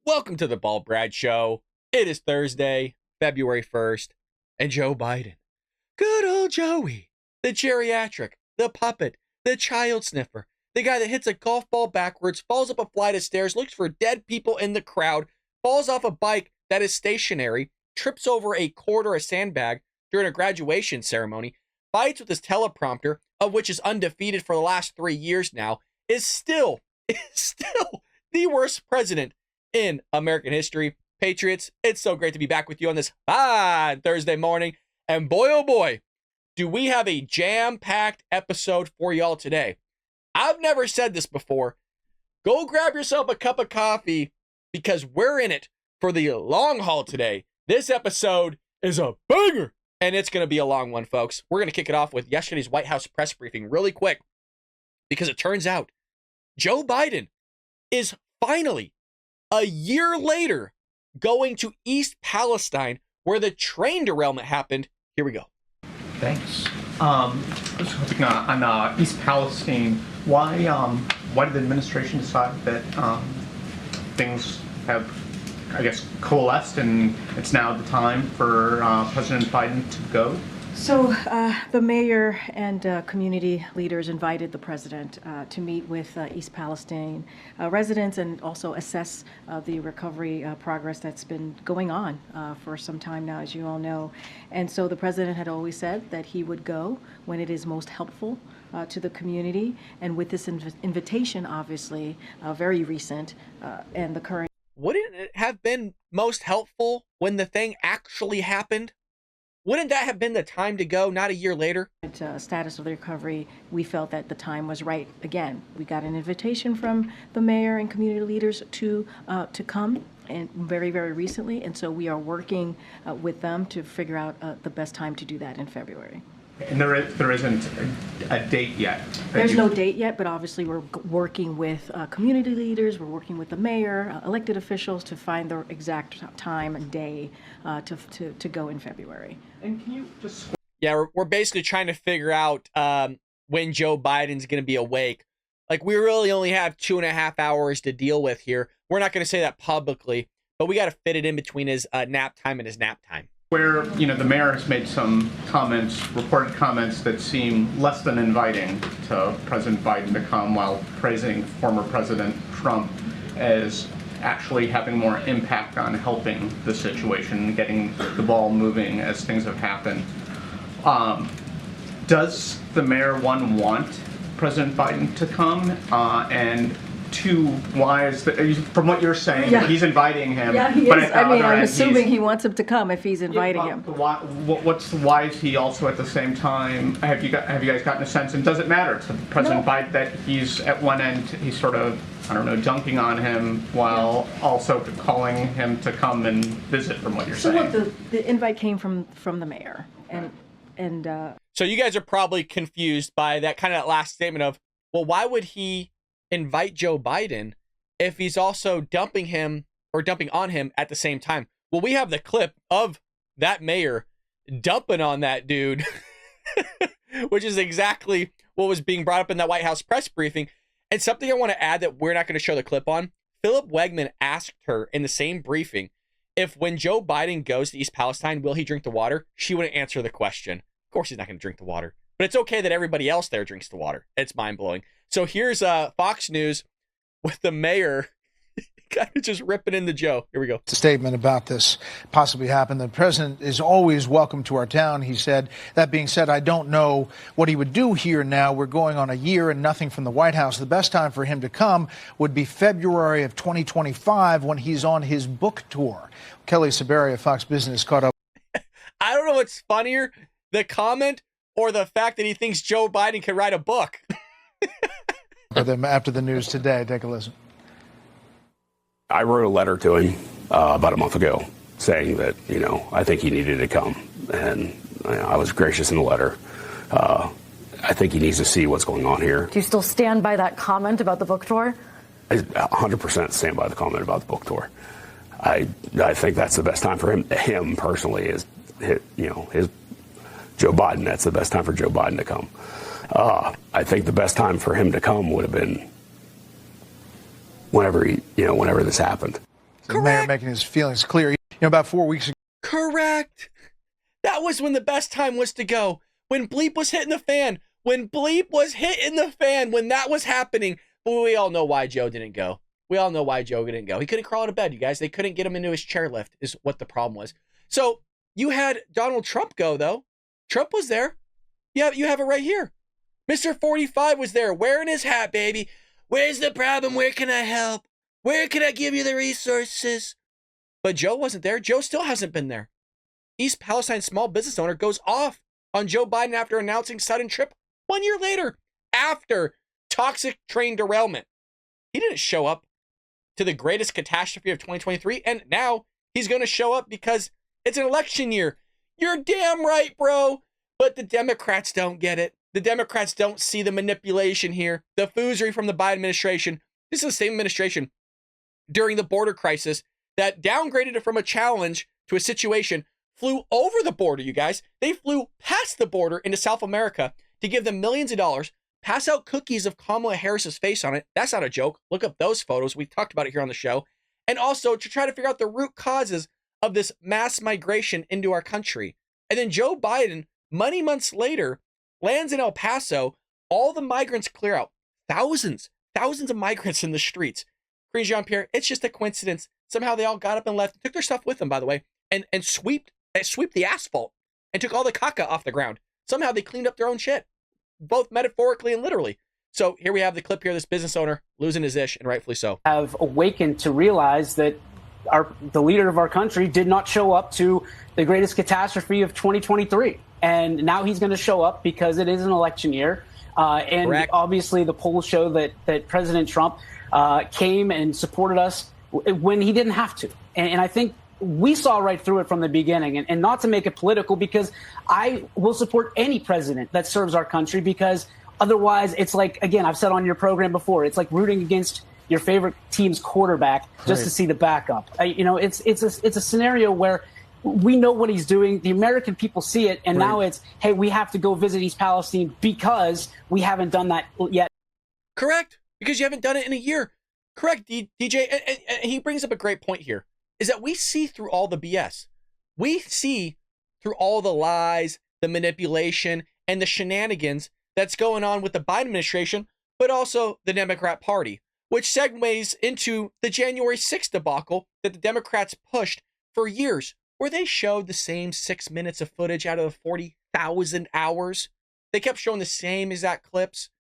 Welcome to the Bald Brad Show. It is Thursday, February 1st, and Joe Biden. Good old Joey. The geriatric, the puppet, the child sniffer, the guy that hits a golf ball backwards, falls up a flight of stairs, looks for dead people in the crowd, falls off a bike that is stationary, trips over a cord or a sandbag during a graduation ceremony, fights with his teleprompter, of which is undefeated for the last 3 years now, is still the worst president in American history. Patriots, it's so great to be back with you on this fine Thursday morning. And boy, oh boy, do we have a jam-packed episode for y'all today. I've never said this before. Go grab yourself a cup of coffee because we're in it for the long haul today. This episode is a banger, and it's going to be a long one, folks. We're going to kick it off with yesterday's White House press briefing really quick because it turns out Joe Biden is finally, a year later, going to East Palestine, where the train derailment happened. Here we go. Thanks. I was hoping on East Palestine, why did the administration decide that things have, I guess, coalesced and it's now the time for President Biden to go? So the mayor and community leaders invited the president to meet with East Palestine residents and also assess the recovery progress that's been going on for some time now, as you all know. And so the president had always said that he would go when it is most helpful to the community. And with this invitation, obviously, very recent, and the current. Wouldn't it have been most helpful when the thing actually happened? Wouldn't that have been the time to go, not a year later? Status of the recovery, we felt that the time was right. Again, we got an invitation from the mayor and community leaders to come, and very, very recently. And so we are working with them to figure out the best time to do that in February. And there isn't a date yet? There's no date yet, but obviously we're working with community leaders, we're working with the mayor, elected officials to find the exact time and day to go in February. And can you just... Yeah, we're basically trying to figure out when Joe Biden's going to be awake. Like, we really only have 2.5 hours to deal with here. We're not going to say that publicly, but we got to fit it in between his nap time and his nap time. Where, the mayor has made some reported comments that seem less than inviting to President Biden to come, while praising former President Trump as actually having more impact on helping the situation, getting the ball moving as things have happened. Does the mayor, one, want President Biden to come? And two, why is from what you're saying, that he's inviting him? Yeah, he is. I'm assuming he wants him to come if he's inviting him. Why is he also at the same time? Have you guys gotten a sense? And does it matter to President Biden that he's at one end, he's sort of, dunking on him while also calling him to come and visit, from what you're saying? So look, the invite came from the mayor, and so you guys are probably confused by that kind of last statement of, well, why would he invite Joe Biden if he's also dumping on him at the same time? Well, we have the clip of that mayor dumping on that dude, which is exactly what was being brought up in that White House press briefing. And something I want to add that we're not going to show the clip on, Philip Wegman asked her in the same briefing if when Joe Biden goes to East Palestine, will he drink the water? She wouldn't answer the question. Of course he's not going to drink the water. But it's okay that everybody else there drinks the water. It's mind-blowing. So here's Fox News with the mayor kind of just ripping into Joe. Here we go. The statement about this possibly happened. The president is always welcome to our town, he said. That being said, I don't know what he would do here now. We're going on a year and nothing from the White House. The best time for him to come would be February of 2025 when he's on his book tour. Kelly Saberi of Fox Business caught up. I don't know what's funnier, the comment or the fact that he thinks Joe Biden can write a book. After the news today. Take a listen. I wrote a letter to him about a month ago saying that, I think he needed to come. And I was gracious in the letter. I think he needs to see what's going on here. Do you still stand by that comment about the book tour? I 100% stand by the comment about the book tour. I think that's the best time for him personally is, his Joe Biden. That's the best time for Joe Biden to come. I think the best time for him to come would have been whenever this happened. The mayor making his feelings clear. You know, about 4 weeks ago. Correct. That was when the best time was to go. When bleep was hitting the fan. When bleep was hitting the fan. When that was happening. But we all know why Joe didn't go. We all know why Joe didn't go. He couldn't crawl out of bed, you guys. They couldn't get him into his chairlift is what the problem was. So you had Donald Trump go, though. Trump was there. You have it right here. Mr. 45 was there wearing his hat, baby. Where's the problem? Where can I help? Where can I give you the resources? But Joe wasn't there. Joe still hasn't been there. East Palestine small business owner goes off on Joe Biden after announcing sudden trip 1 year later after toxic train derailment. He didn't show up to the greatest catastrophe of 2023, and now he's going to show up because it's an election year. You're damn right, bro. But the Democrats don't get it. The Democrats don't see the manipulation here, the foozery from the Biden administration. This is the same administration during the border crisis that downgraded it from a challenge to a situation, flew over the border, you guys. They flew past the border into South America to give them millions of dollars, pass out cookies of Kamala Harris's face on it. That's not a joke. Look up those photos. We've talked about it here on the show. And also to try to figure out the root causes of this mass migration into our country. And then Joe Biden, months later, lands in El Paso. All the migrants clear out. Thousands of migrants in the streets. Green Jean-Pierre, it's just a coincidence. Somehow they all got up and left, took their stuff with them, by the way, and sweep the asphalt and took all the caca off the ground. Somehow they cleaned up their own shit, both metaphorically and literally. So here we have the clip here, this business owner losing his ish, and rightfully so. Have awakened to realize that the leader of our country did not show up to the greatest catastrophe of 2023. And now he's going to show up because it is an election year. And Correct. Obviously the polls show that President Trump came and supported us when he didn't have to. And I think we saw right through it from the beginning. And not to make it political, because I will support any president that serves our country, because otherwise it's like, again, I've said on your program before, it's like rooting against your favorite team's quarterback just to see the backup. It's a scenario where we know what he's doing. The American people see it. And now it's, hey, we have to go visit East Palestine because we haven't done that yet. Correct. Because you haven't done it in a year. Correct, DJ. And he brings up a great point here, is that we see through all the BS. We see through all the lies, the manipulation, and the shenanigans that's going on with the Biden administration, but also the Democrat Party, which segues into the January 6th debacle that the Democrats pushed for years, where they showed the same 6 minutes of footage out of the 40,000 hours. They kept showing the same exact clips,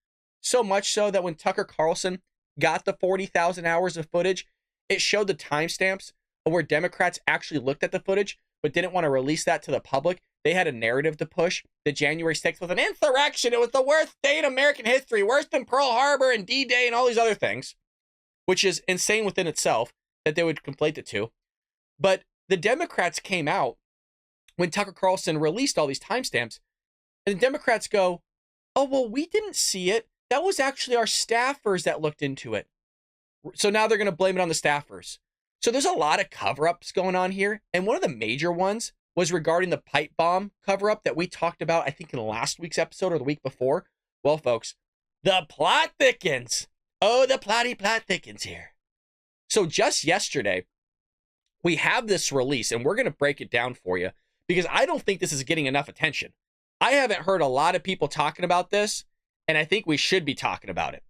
so much so that when Tucker Carlson got the 40,000 hours of footage, it showed the timestamps of where Democrats actually looked at the footage, but didn't want to release that to the public. They had a narrative to push that January 6th was an insurrection. It was the worst day in American history, worse than Pearl Harbor and D-Day and all these other things, which is insane within itself that they would conflate the two. But the Democrats came out when Tucker Carlson released all these timestamps, and the Democrats go, oh, well, we didn't see it. That was actually our staffers that looked into it. So now they're going to blame it on the staffers. So there's a lot of cover-ups going on here. And one of the major ones was regarding the pipe bomb cover-up that we talked about, I think, in last week's episode or the week before. Well, folks, the plot thickens. Oh, the plotty plot thickens here. So just yesterday, we have this release, and we're going to break it down for you because I don't think this is getting enough attention. I haven't heard a lot of people talking about this, and I think we should be talking about it.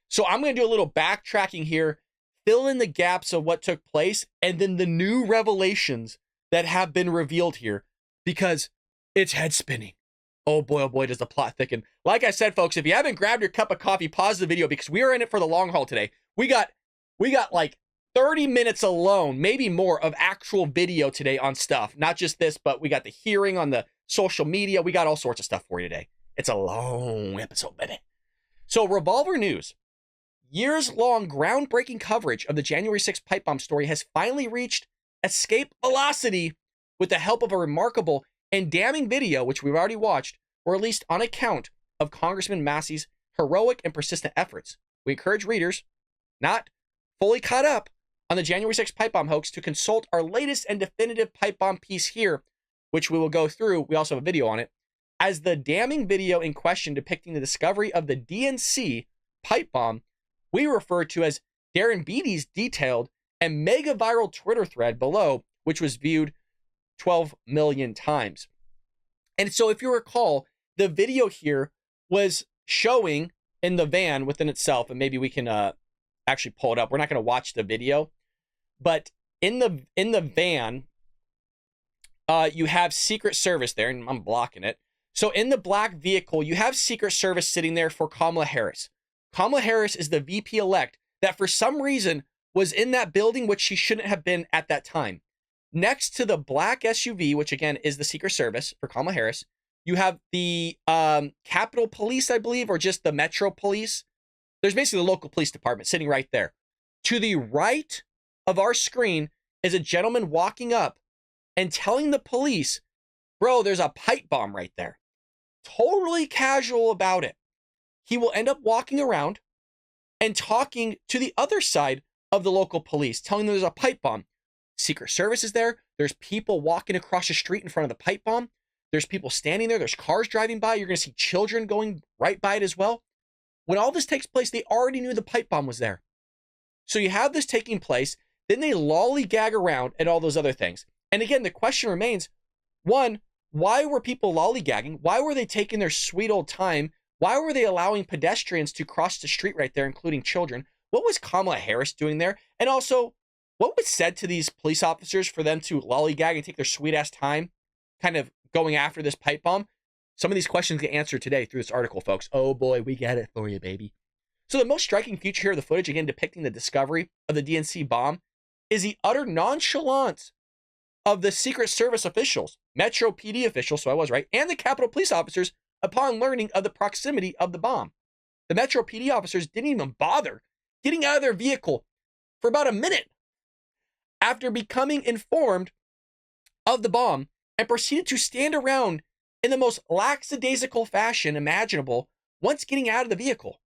So I'm going to do a little backtracking here, fill in the gaps of what took place, and then the new revelations that have been revealed here, because it's head spinning. Oh boy, does the plot thicken. Like I said, folks, if you haven't grabbed your cup of coffee, pause the video because we are in it for the long haul today. We got like 30 minutes alone, maybe more, of actual video today on stuff. Not just this, but we got the hearing on the social media. We got all sorts of stuff for you today. It's a long episode, baby. So Revolver News, years-long groundbreaking coverage of the January 6th pipe bomb story has finally reached escape velocity with the help of a remarkable and damning video, which we've already watched, released on account of Congressman Massey's heroic and persistent efforts. We encourage readers not fully caught up on the January 6th pipe bomb hoax to consult our latest and definitive pipe bomb piece here, which we will go through. We also have a video on it, as the damning video in question depicting the discovery of the DNC pipe bomb we refer to as Darren Beatty's detailed and mega viral Twitter thread below, which was viewed 12 million times. And so if you recall, the video here was showing in the van within itself, and maybe we can actually pull it up. We're not going to watch the video, but in the van, you have Secret Service there, and I'm blocking it. So in the black vehicle, you have Secret Service sitting there for Kamala Harris. Kamala Harris is the VP-elect that for some reason was in that building, which she shouldn't have been at that time. Next to the black SUV, which again is the Secret Service for Kamala Harris, you have the Capitol Police, I believe, or just the Metro Police. There's basically the local police department sitting right there. To the right of our screen is a gentleman walking up and telling the police, bro, there's a pipe bomb right there. Totally casual about it. He will end up walking around and talking to the other side of the local police, telling them there's a pipe bomb. Secret Service is there. There's people walking across the street in front of the pipe bomb. There's people standing there. There's cars driving by. You're going to see children going right by it as well. When all this takes place, they already knew the pipe bomb was there. So you have this taking place. Then they lollygag around and all those other things. And again, the question remains, one, why were people lollygagging? Why were they taking their sweet old time? Why were they allowing pedestrians to cross the street right there, including children? What was Kamala Harris doing there? And also, what was said to these police officers for them to lollygag and take their sweet ass time kind of going after this pipe bomb? Some of these questions get answered today through this article, folks. Oh boy, we get it for you, baby. So the most striking feature here of the footage, again, depicting the discovery of the DNC bomb, is the utter nonchalance of the Secret Service officials, Metro PD officials, so I was right, and the Capitol Police officers upon learning of the proximity of the bomb. The Metro PD officers didn't even bother getting out of their vehicle for about a minute after becoming informed of the bomb and proceeded to stand around in the most lackadaisical fashion imaginable once getting out of the vehicle.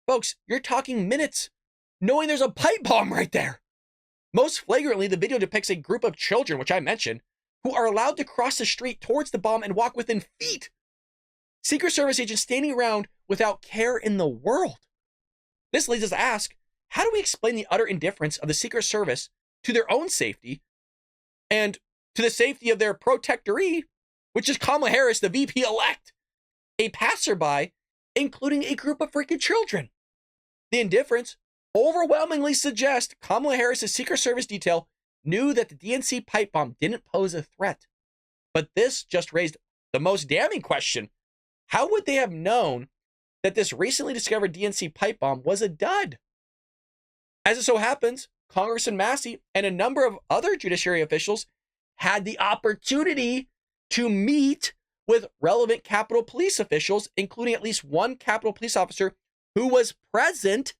Folks, you're talking minutes knowing there's a pipe bomb right there. Most flagrantly, the video depicts a group of children, which I mentioned, who are allowed to cross the street towards the bomb and walk within feet. Secret Service agents standing around without care in the world. This leads us to ask, how do we explain the utter indifference of the Secret Service to their own safety and to the safety of their protectoree, which is Kamala Harris, the VP-elect, a passerby, including a group of freaking children? The indifference overwhelmingly suggests Kamala Harris' Secret Service detail knew that the DNC pipe bomb didn't pose a threat. But this just raised the most damning question. How would they have known that this recently discovered DNC pipe bomb was a dud? As it so happens, Congressman Massey and a number of other judiciary officials had the opportunity to meet with relevant Capitol Police officials, including at least one Capitol Police officer who was present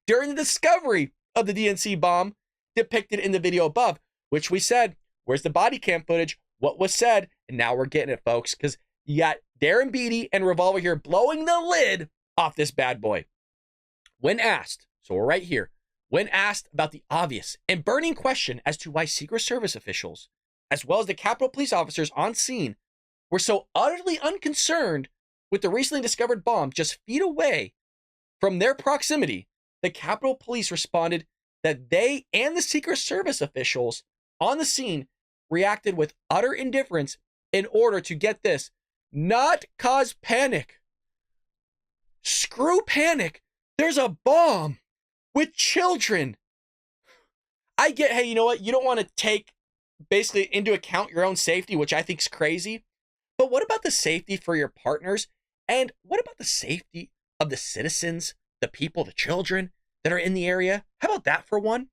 during the discovery of the DNC bomb depicted in the video above, which we said, where's the body cam footage? What was said? And now we're getting it, folks, because you got Darren Beatty and Revolver here blowing the lid off this bad boy. When asked, so we're right here, when asked about the obvious and burning question as to why Secret Service officials, as well as the Capitol Police officers on scene, were so utterly unconcerned with the recently discovered bomb just feet away from their proximity, the Capitol Police responded that they and the Secret Service officials on the scene reacted with utter indifference in order to, get this, not cause panic. Screw panic. There's a bomb with children. I get, hey, you know what? You don't want to take basically into account your own safety, which I think is crazy. But what about the safety for your partners? And what about the safety of the citizens, the people, the children that are in the area? How about that for one?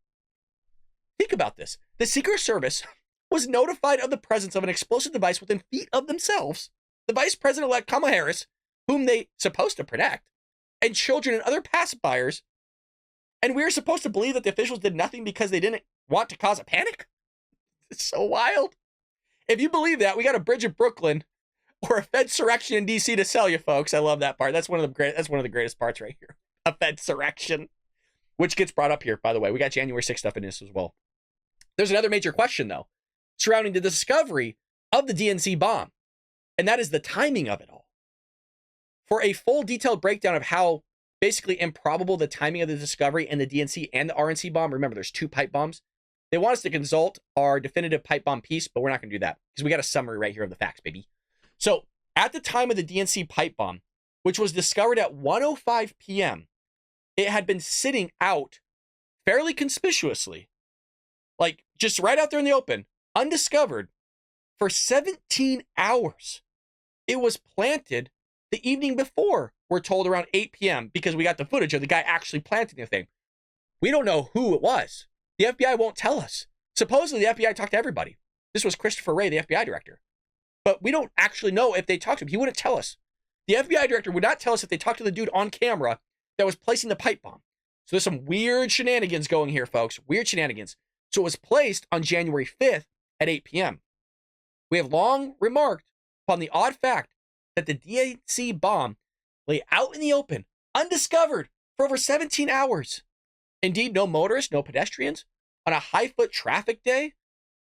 Think about this. The Secret Service was notified of the presence of an explosive device within feet of themselves, the Vice President-elect Kamala Harris, whom they supposed to protect, and children and other passerbyers. And we're supposed to believe that the officials did nothing because they didn't want to cause a panic? It's so wild. If you believe that, we got a bridge in Brooklyn or a Fedsurrection in DC to sell you, folks. I love that part. That's one of the greatest parts right here. A Fedsurrection, which gets brought up here, by the way. We got January 6th stuff in this as well. There's another major question, though, surrounding the discovery of the DNC bomb, and that is the timing of it all. For a full detailed breakdown of how basically improbable, the timing of the discovery and the DNC and the RNC bomb. Remember, there's 2 pipe bombs. They want us to consult our definitive pipe bomb piece, but we're not going to do that because we got a summary right here of the facts, baby. So at the time of the DNC pipe bomb, which was discovered at 1:05 p.m., it had been sitting out fairly conspicuously, like just right out there in the open, undiscovered, for 17 hours. It was planted the evening before, we're told, around 8 p.m., because we got the footage of the guy actually planting the thing. We don't know who it was. The FBI won't tell us. Supposedly, the FBI talked to everybody. This was Christopher Wray, the FBI director. But we don't actually know if they talked to him. He wouldn't tell us. The FBI director would not tell us if they talked to the dude on camera that was placing the pipe bomb. So there's some weird shenanigans going here, folks. Weird shenanigans. So it was placed on January 5th at 8 p.m. We have long remarked upon the odd fact that the DNC bomb lay out in the open, undiscovered, for over 17 hours. Indeed, no motorists, no pedestrians. On a high-foot traffic day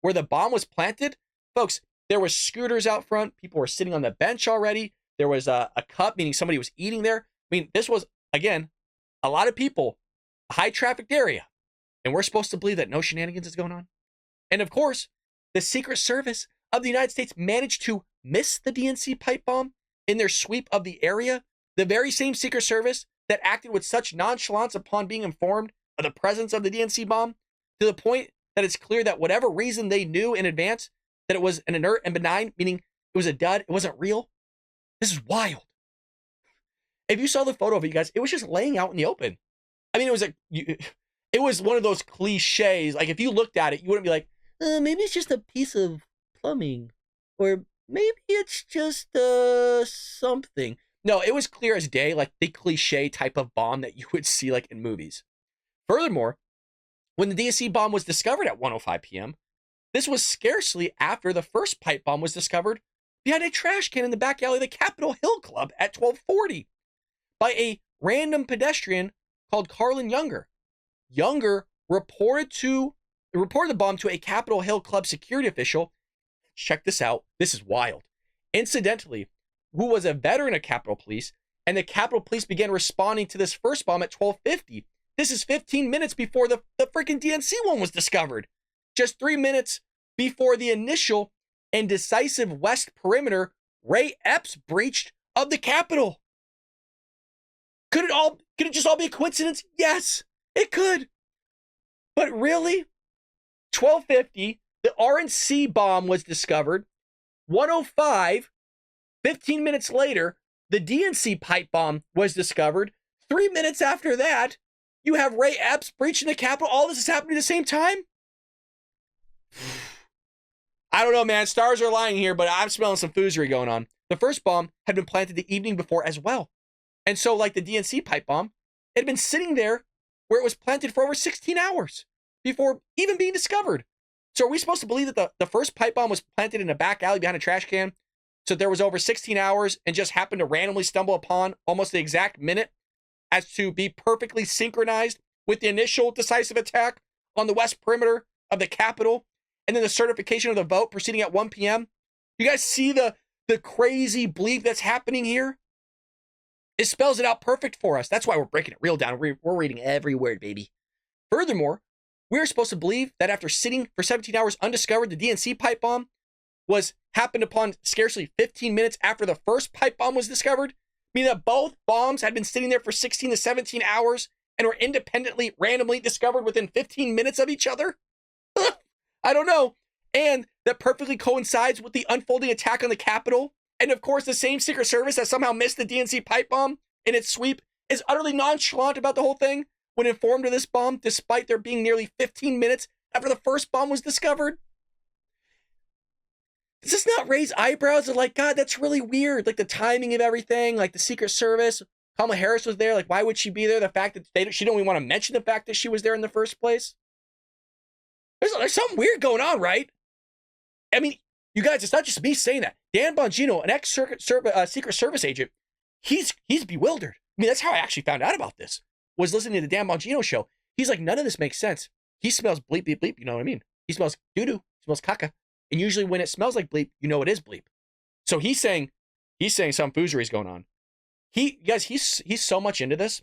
where the bomb was planted, folks, there were scooters out front. People were sitting on the bench already. There was a cup, meaning somebody was eating there. I mean, this was, again, a lot of people, a high-trafficked area. And we're supposed to believe that no shenanigans is going on. And, of course, the Secret Service of the United States managed to miss the DNC pipe bomb in their sweep of the area. The very same Secret Service that acted with such nonchalance upon being informed of the presence of the DNC bomb, to the point that it's clear that whatever reason they knew in advance that it was an inert and benign, meaning it was a dud, it wasn't real. This is wild. If you saw the photo of it, you guys, it was just laying out in the open. I mean, it was one of those cliches. Like, if you looked at it, you wouldn't be like, maybe it's just a piece of plumbing, or maybe it's just something. No, it was clear as day, like the cliche type of bomb that you would see like in movies. Furthermore, when the DNC bomb was discovered at 1:05 p.m., this was scarcely after the first pipe bomb was discovered behind a trash can in the back alley of the Capitol Hill Club at 12:40 by a random pedestrian called Carlin Younger. Younger reported the bomb to a Capitol Hill Club security official. Check this out. This is wild. Incidentally, who was a veteran of Capitol Police, and the Capitol Police began responding to this first bomb at 12:50. This is 15 minutes before the freaking DNC one was discovered. Just 3 minutes before the initial and decisive West Perimeter Ray Epps breach of the Capitol. Could it just all be a coincidence? Yes, it could. But really? 12:50, the RNC bomb was discovered. 1:05, 15 minutes later, the DNC pipe bomb was discovered. 3 minutes after that, you have Ray Epps breaching the Capitol. All this is happening at the same time? I don't know, man. Stars are lying here, but I'm smelling some foozery going on. The first bomb had been planted the evening before as well. And so, like the DNC pipe bomb, it had been sitting there where it was planted for over 16 hours before even being discovered. So are we supposed to believe that the first pipe bomb was planted in a back alley behind a trash can? So there was over 16 hours and just happened to randomly stumble upon almost the exact minute as to be perfectly synchronized with the initial decisive attack on the west perimeter of the Capitol, and then the certification of the vote proceeding at 1 p.m. You guys see the crazy bleep that's happening here? It spells it out perfect for us. That's why we're breaking it real down. We're reading every word, baby. Furthermore, we're supposed to believe that after sitting for 17 hours undiscovered, the DNC pipe bomb happened upon scarcely 15 minutes after the first pipe bomb was discovered, meaning that both bombs had been sitting there for 16 to 17 hours and were independently, randomly discovered within 15 minutes of each other? I don't know. And that perfectly coincides with the unfolding attack on the Capitol. And of course, the same Secret Service that somehow missed the DNC pipe bomb in its sweep is utterly nonchalant about the whole thing when informed of this bomb, despite there being nearly 15 minutes after the first bomb was discovered. Does this not raise eyebrows of like, God, that's really weird? Like the timing of everything, like the Secret Service, Kamala Harris was there. Like, why would she be there? The fact that she didn't even want to mention the fact that she was there in the first place. There's something weird going on, right? I mean, you guys, it's not just me saying that. Dan Bongino, an ex-Secret Service agent, he's bewildered. I mean, that's how I actually found out about this, was listening to the Dan Bongino show. He's like, none of this makes sense. He smells bleep, bleep, bleep. You know what I mean? He smells doo-doo. He smells caca. And usually when it smells like bleep, you know it is bleep. So he's saying some foozery is going on. He's so much into this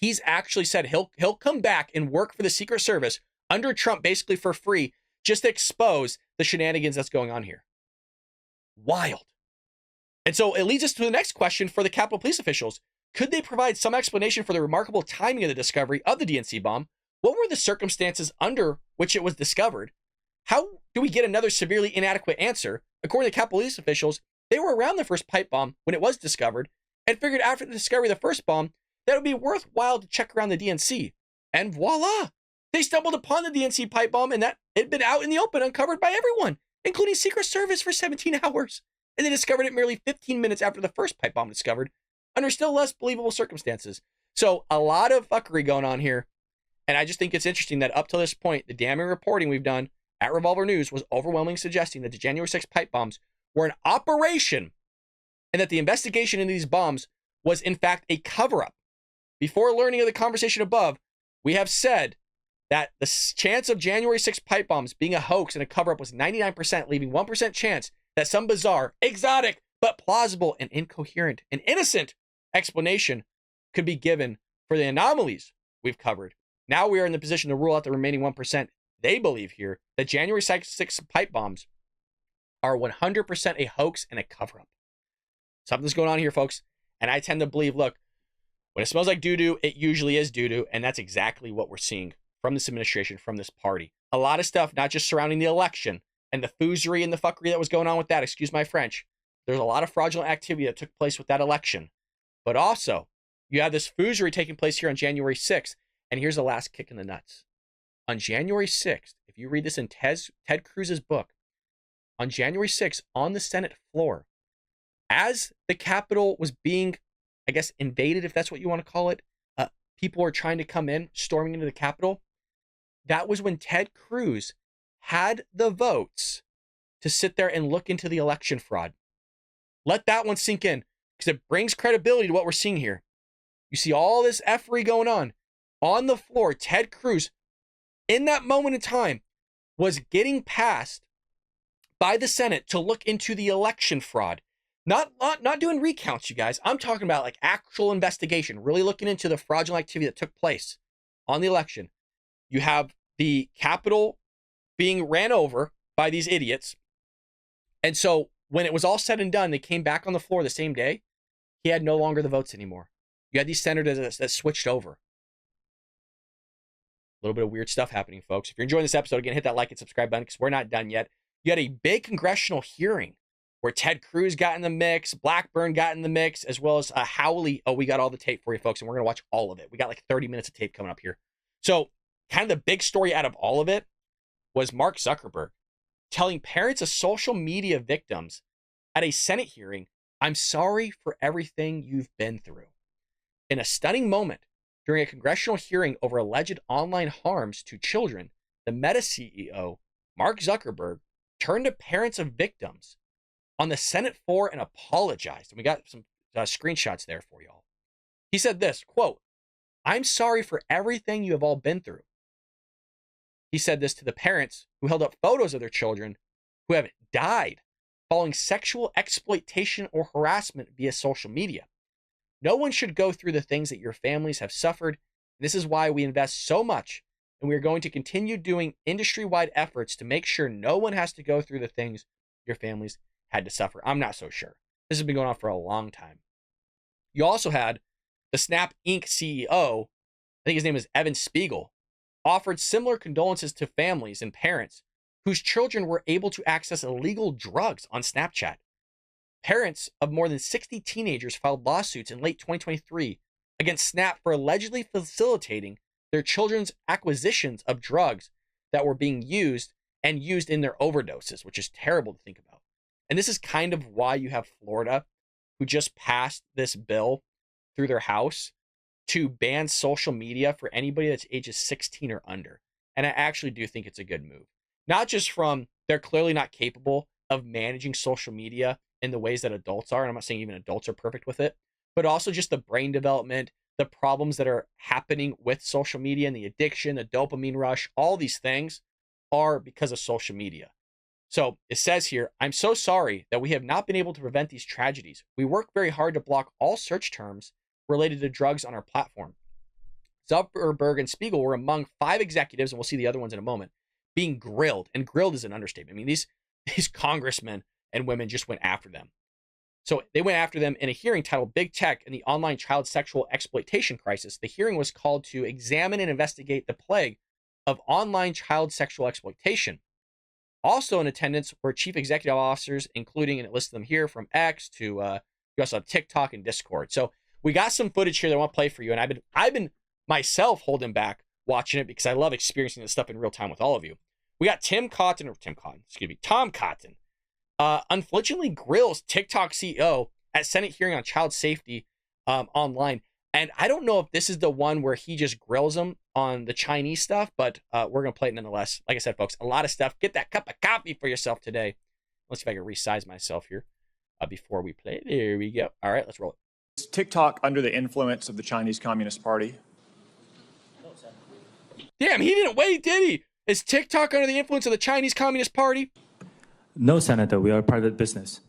he's actually said he'll come back and work for the Secret Service under Trump basically for free just to expose the shenanigans that's going on here. Wild. And so it leads us to the next question for the Capitol Police officials. Could they provide some explanation for the remarkable timing of the discovery of the DNC bomb? What were the circumstances under which it was discovered? How do we get another severely inadequate answer? According to Capitol Police officials, they were around the first pipe bomb when it was discovered and figured after the discovery of the first bomb that it would be worthwhile to check around the DNC. And voila! They stumbled upon the DNC pipe bomb and that it had been out in the open, uncovered by everyone, including Secret Service, for 17 hours. And they discovered it merely 15 minutes after the first pipe bomb was discovered, under still less believable circumstances. So a lot of fuckery going on here. And I just think it's interesting that up to this point, the damning reporting we've done at Revolver News was overwhelmingly suggesting that the January 6th pipe bombs were an operation and that the investigation into these bombs was in fact a cover-up. Before learning of the conversation above, we have said that the chance of January 6th pipe bombs being a hoax and a cover-up was 99%, leaving 1% chance that some bizarre, exotic, but plausible and incoherent and innocent explanation could be given for the anomalies we've covered. Now we are in the position to rule out the remaining 1%. They believe here that January 6th pipe bombs are 100% a hoax and a cover-up. Something's going on here, folks. And I tend to believe, look, when it smells like doo-doo, it usually is doo-doo. And that's exactly what we're seeing from this administration, from this party. A lot of stuff, not just surrounding the election and the foozery and the fuckery that was going on with that, excuse my French. There's a lot of fraudulent activity that took place with that election. But also, you have this foozery taking place here on January 6th. And here's the last kick in the nuts. On January 6th, if you read this in Ted Cruz's book, on January 6th, on the Senate floor, as the Capitol was being, I guess, invaded, if that's what you want to call it, people were trying to come in, storming into the Capitol. That was when Ted Cruz had the votes to sit there and look into the election fraud. Let that one sink in, because it brings credibility to what we're seeing here. You see all this effery going on. On the floor, Ted Cruz, in that moment in time, was getting passed by the Senate to look into the election fraud. Not doing recounts, you guys. I'm talking about like actual investigation, really looking into the fraudulent activity that took place on the election. You have the Capitol being ran over by these idiots. And so when it was all said and done, they came back on the floor the same day. He had no longer the votes anymore. You had these senators that switched over. A little bit of weird stuff happening, folks. If you're enjoying this episode, again, hit that like and subscribe button because we're not done yet. You had a big congressional hearing where Ted Cruz got in the mix, Blackburn got in the mix, as well as Howley. Oh, we got all the tape for you, folks, and we're going to watch all of it. We got like 30 minutes of tape coming up here. So kind of the big story out of all of it was Mark Zuckerberg telling parents of social media victims at a Senate hearing, "I'm sorry for everything you've been through." In a stunning moment, during a congressional hearing over alleged online harms to children, the Meta CEO, Mark Zuckerberg, turned to parents of victims on the Senate floor and apologized. And we got some screenshots there for y'all. He said this, quote, "I'm sorry for everything you have all been through." He said this to the parents who held up photos of their children who have died following sexual exploitation or harassment via social media. No one should go through the things that your families have suffered. This is why we invest so much, and we are going to continue doing industry-wide efforts to make sure no one has to go through the things your families had to suffer. I'm not so sure. This has been going on for a long time. You also had the Snap Inc. CEO, I think his name is Evan Spiegel, offered similar condolences to families and parents whose children were able to access illegal drugs on Snapchat. Parents of more than 60 teenagers filed lawsuits in late 2023 against Snap for allegedly facilitating their children's acquisitions of drugs that were being used and used in their overdoses, which is terrible to think about. And this is kind of why you have Florida, who just passed this bill through their House to ban social media for anybody that's ages 16 or under. And I actually do think it's a good move. Not just from they're clearly not capable of managing social media in the ways that adults are, and I'm not saying even adults are perfect with it, but also just the brain development, the problems that are happening with social media and the addiction, the dopamine rush, all these things are because of social media. So it says here, "I'm so sorry that we have not been able to prevent these tragedies. We work very hard to block all search terms related to drugs on our platform. Zuckerberg and Spiegel were among 5 executives, and we'll see the other ones in a moment, being grilled. And grilled is an understatement. I mean, these congressmen and women just went after them. So they went after them in a hearing titled Big Tech and the Online Child Sexual Exploitation Crisis. The hearing was called to examine and investigate the plague of online child sexual exploitation. Also in attendance were chief executive officers, including, and it lists them here, from X to you also have TikTok and Discord. So we got some footage here that I want to play for you, and I've been myself holding back watching it because I love experiencing this stuff in real time with all of you. We got Tom Cotton, unfortunately grills TikTok CEO at Senate hearing on child safety online. And I don't know if this is the one where he just grills him on the Chinese stuff, but we're going to play it nonetheless. Like I said, folks, a lot of stuff. Get that cup of coffee for yourself today. Let's see if I can resize myself here before we play. There we go. All right, let's roll it. Is TikTok under the influence of the Chinese Communist Party? Damn, he didn't wait, did he? Is TikTok under the influence of the Chinese Communist Party? No, Senator, we are a private business.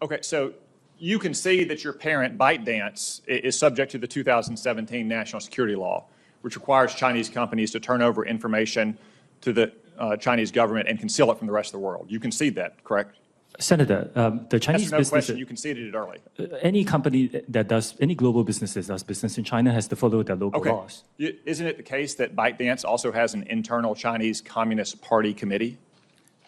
Okay, so you can see that your parent, ByteDance, is subject to the 2017 national security law, which requires Chinese companies to turn over information to the Chinese government and conceal it from the rest of the world. You concede that, correct? Senator, the Chinese That's no business, question. You conceded it early. any company that does, any global business that does business in China has to follow their local Okay. laws. Isn't it the case that ByteDance also has an internal Chinese Communist Party committee?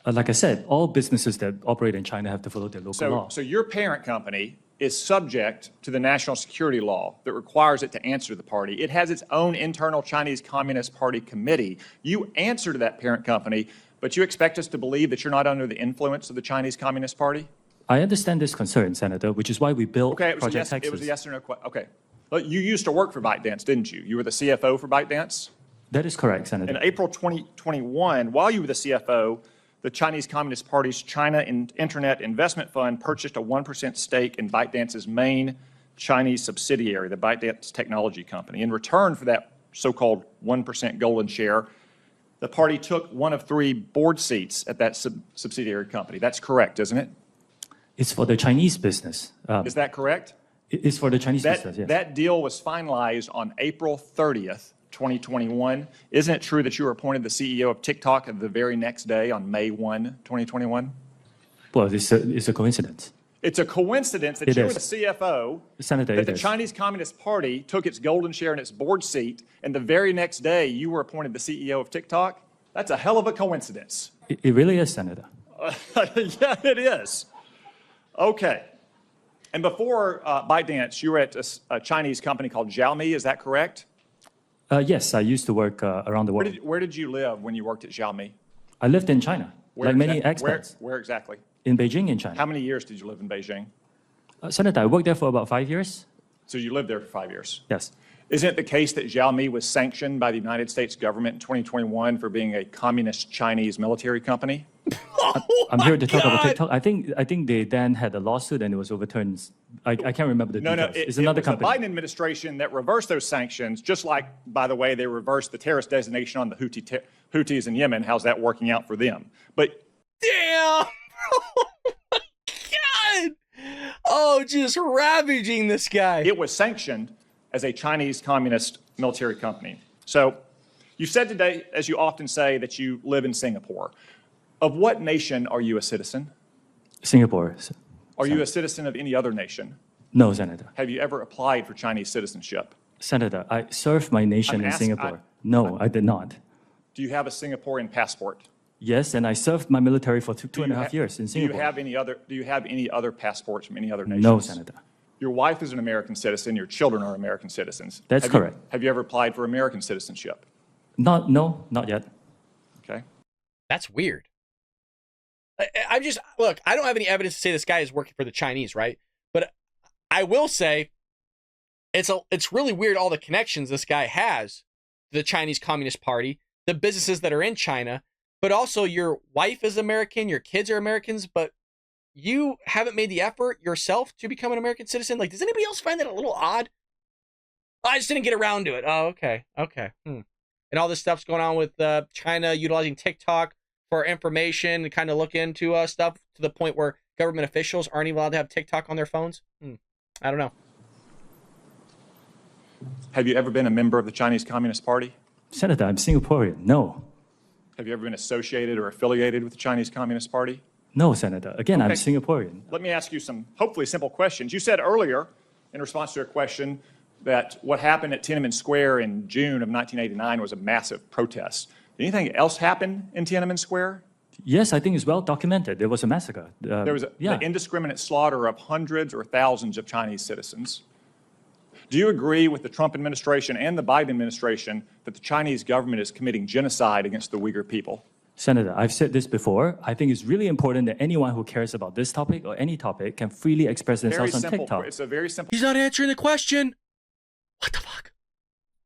Like I said, all businesses that operate in China have to follow their local law. So your parent company is subject to the national security law that requires it to answer to the party. It has its own internal Chinese Communist Party committee. You answer to that parent company, but you expect us to believe that you're not under the influence of the Chinese Communist Party? I understand this concern, Senator, which is why we built Project Texas. It was a yes or no question. Okay. Well, you used to work for ByteDance, didn't you? You were the CFO for ByteDance? That is correct, Senator. In April 2021, while you were the CFO, the Chinese Communist Party's China Internet Investment Fund purchased a 1% stake in ByteDance's main Chinese subsidiary, the ByteDance Technology Company. In return for that so-called 1% golden share, the party took one of 3 board seats at that subsidiary company. That's correct, isn't it? It's for the Chinese business. Is that correct? It's for the Chinese business, yes. That deal was finalized on April 30th, 2021. Isn't it true that you were appointed the CEO of TikTok the very next day on May 1, 2021? Well, it's a coincidence. It's a coincidence that you were the CFO, Senator, that the Chinese Communist Party took its golden share in its board seat, and the very next day you were appointed the CEO of TikTok? That's a hell of a coincidence. It really is, Senator. Yeah, it is. Okay. And before ByteDance, you were at a Chinese company called Xiaomi, is that correct? Yes, I used to work around the world. Where did you live when you worked at Xiaomi? I lived in China, like many expats. Where exactly? In Beijing, in China. How many years did you live in Beijing? Senator, I worked there for about 5 years. So you lived there for 5 years? Yes. Isn't it the case that Xiaomi was sanctioned by the United States government in 2021 for being a communist Chinese military company? I'm here to talk about TikTok. I think they then had a lawsuit and it was overturned. I can't remember the details. It's another company. It was the Biden administration that reversed those sanctions, just like, by the way, they reversed the terrorist designation on the Houthis in Yemen. How's that working out for them? But damn! Oh my God! Oh, just ravaging this guy. It was sanctioned as a Chinese communist military company. So you said today, as you often say, that you live in Singapore. Of what nation are you a citizen? Singapore. Are you a citizen of any other nation? No, Senator. Have you ever applied for Chinese citizenship? Senator, I served my nation in Singapore. No, I did not. Do you have a Singaporean passport? Yes, and I served my military for two and a half years in Singapore. Do you have any other passports from any other nations? No, Senator. Your wife is an American citizen. Your children are American citizens. That's correct. Have you ever applied for American citizenship? No, not yet. Okay. That's weird. Look, I don't have any evidence to say this guy is working for the Chinese, right? But I will say it's really weird all the connections this guy has to the Chinese Communist Party, the businesses that are in China, but also your wife is American, your kids are Americans, but you haven't made the effort yourself to become an American citizen. Like, does anybody else find that a little odd? I just didn't get around to it. Oh, okay. And all this stuff's going on with China utilizing TikTok for information and kind of look into stuff to the point where government officials aren't even allowed to have TikTok on their phones. I don't know. Have you ever been a member of the Chinese Communist Party? Senator, I'm Singaporean. No. Have you ever been associated or affiliated with the Chinese Communist Party? No, Senator. Again, I'm Okay. Singaporean. Let me ask you some hopefully simple questions. You said earlier, in response to a question, that what happened at Tiananmen Square in June of 1989 was a massive protest. Did anything else happen in Tiananmen Square? Yes, I think it's well documented. There was a massacre. There was the indiscriminate slaughter of hundreds or thousands of Chinese citizens. Do you agree with the Trump administration and the Biden administration that the Chinese government is committing genocide against the Uyghur people? Senator, I've said this before. I think it's really important that anyone who cares about this topic or any topic can freely express themselves on TikTok. It's a very simple He's not answering the question. What the fuck?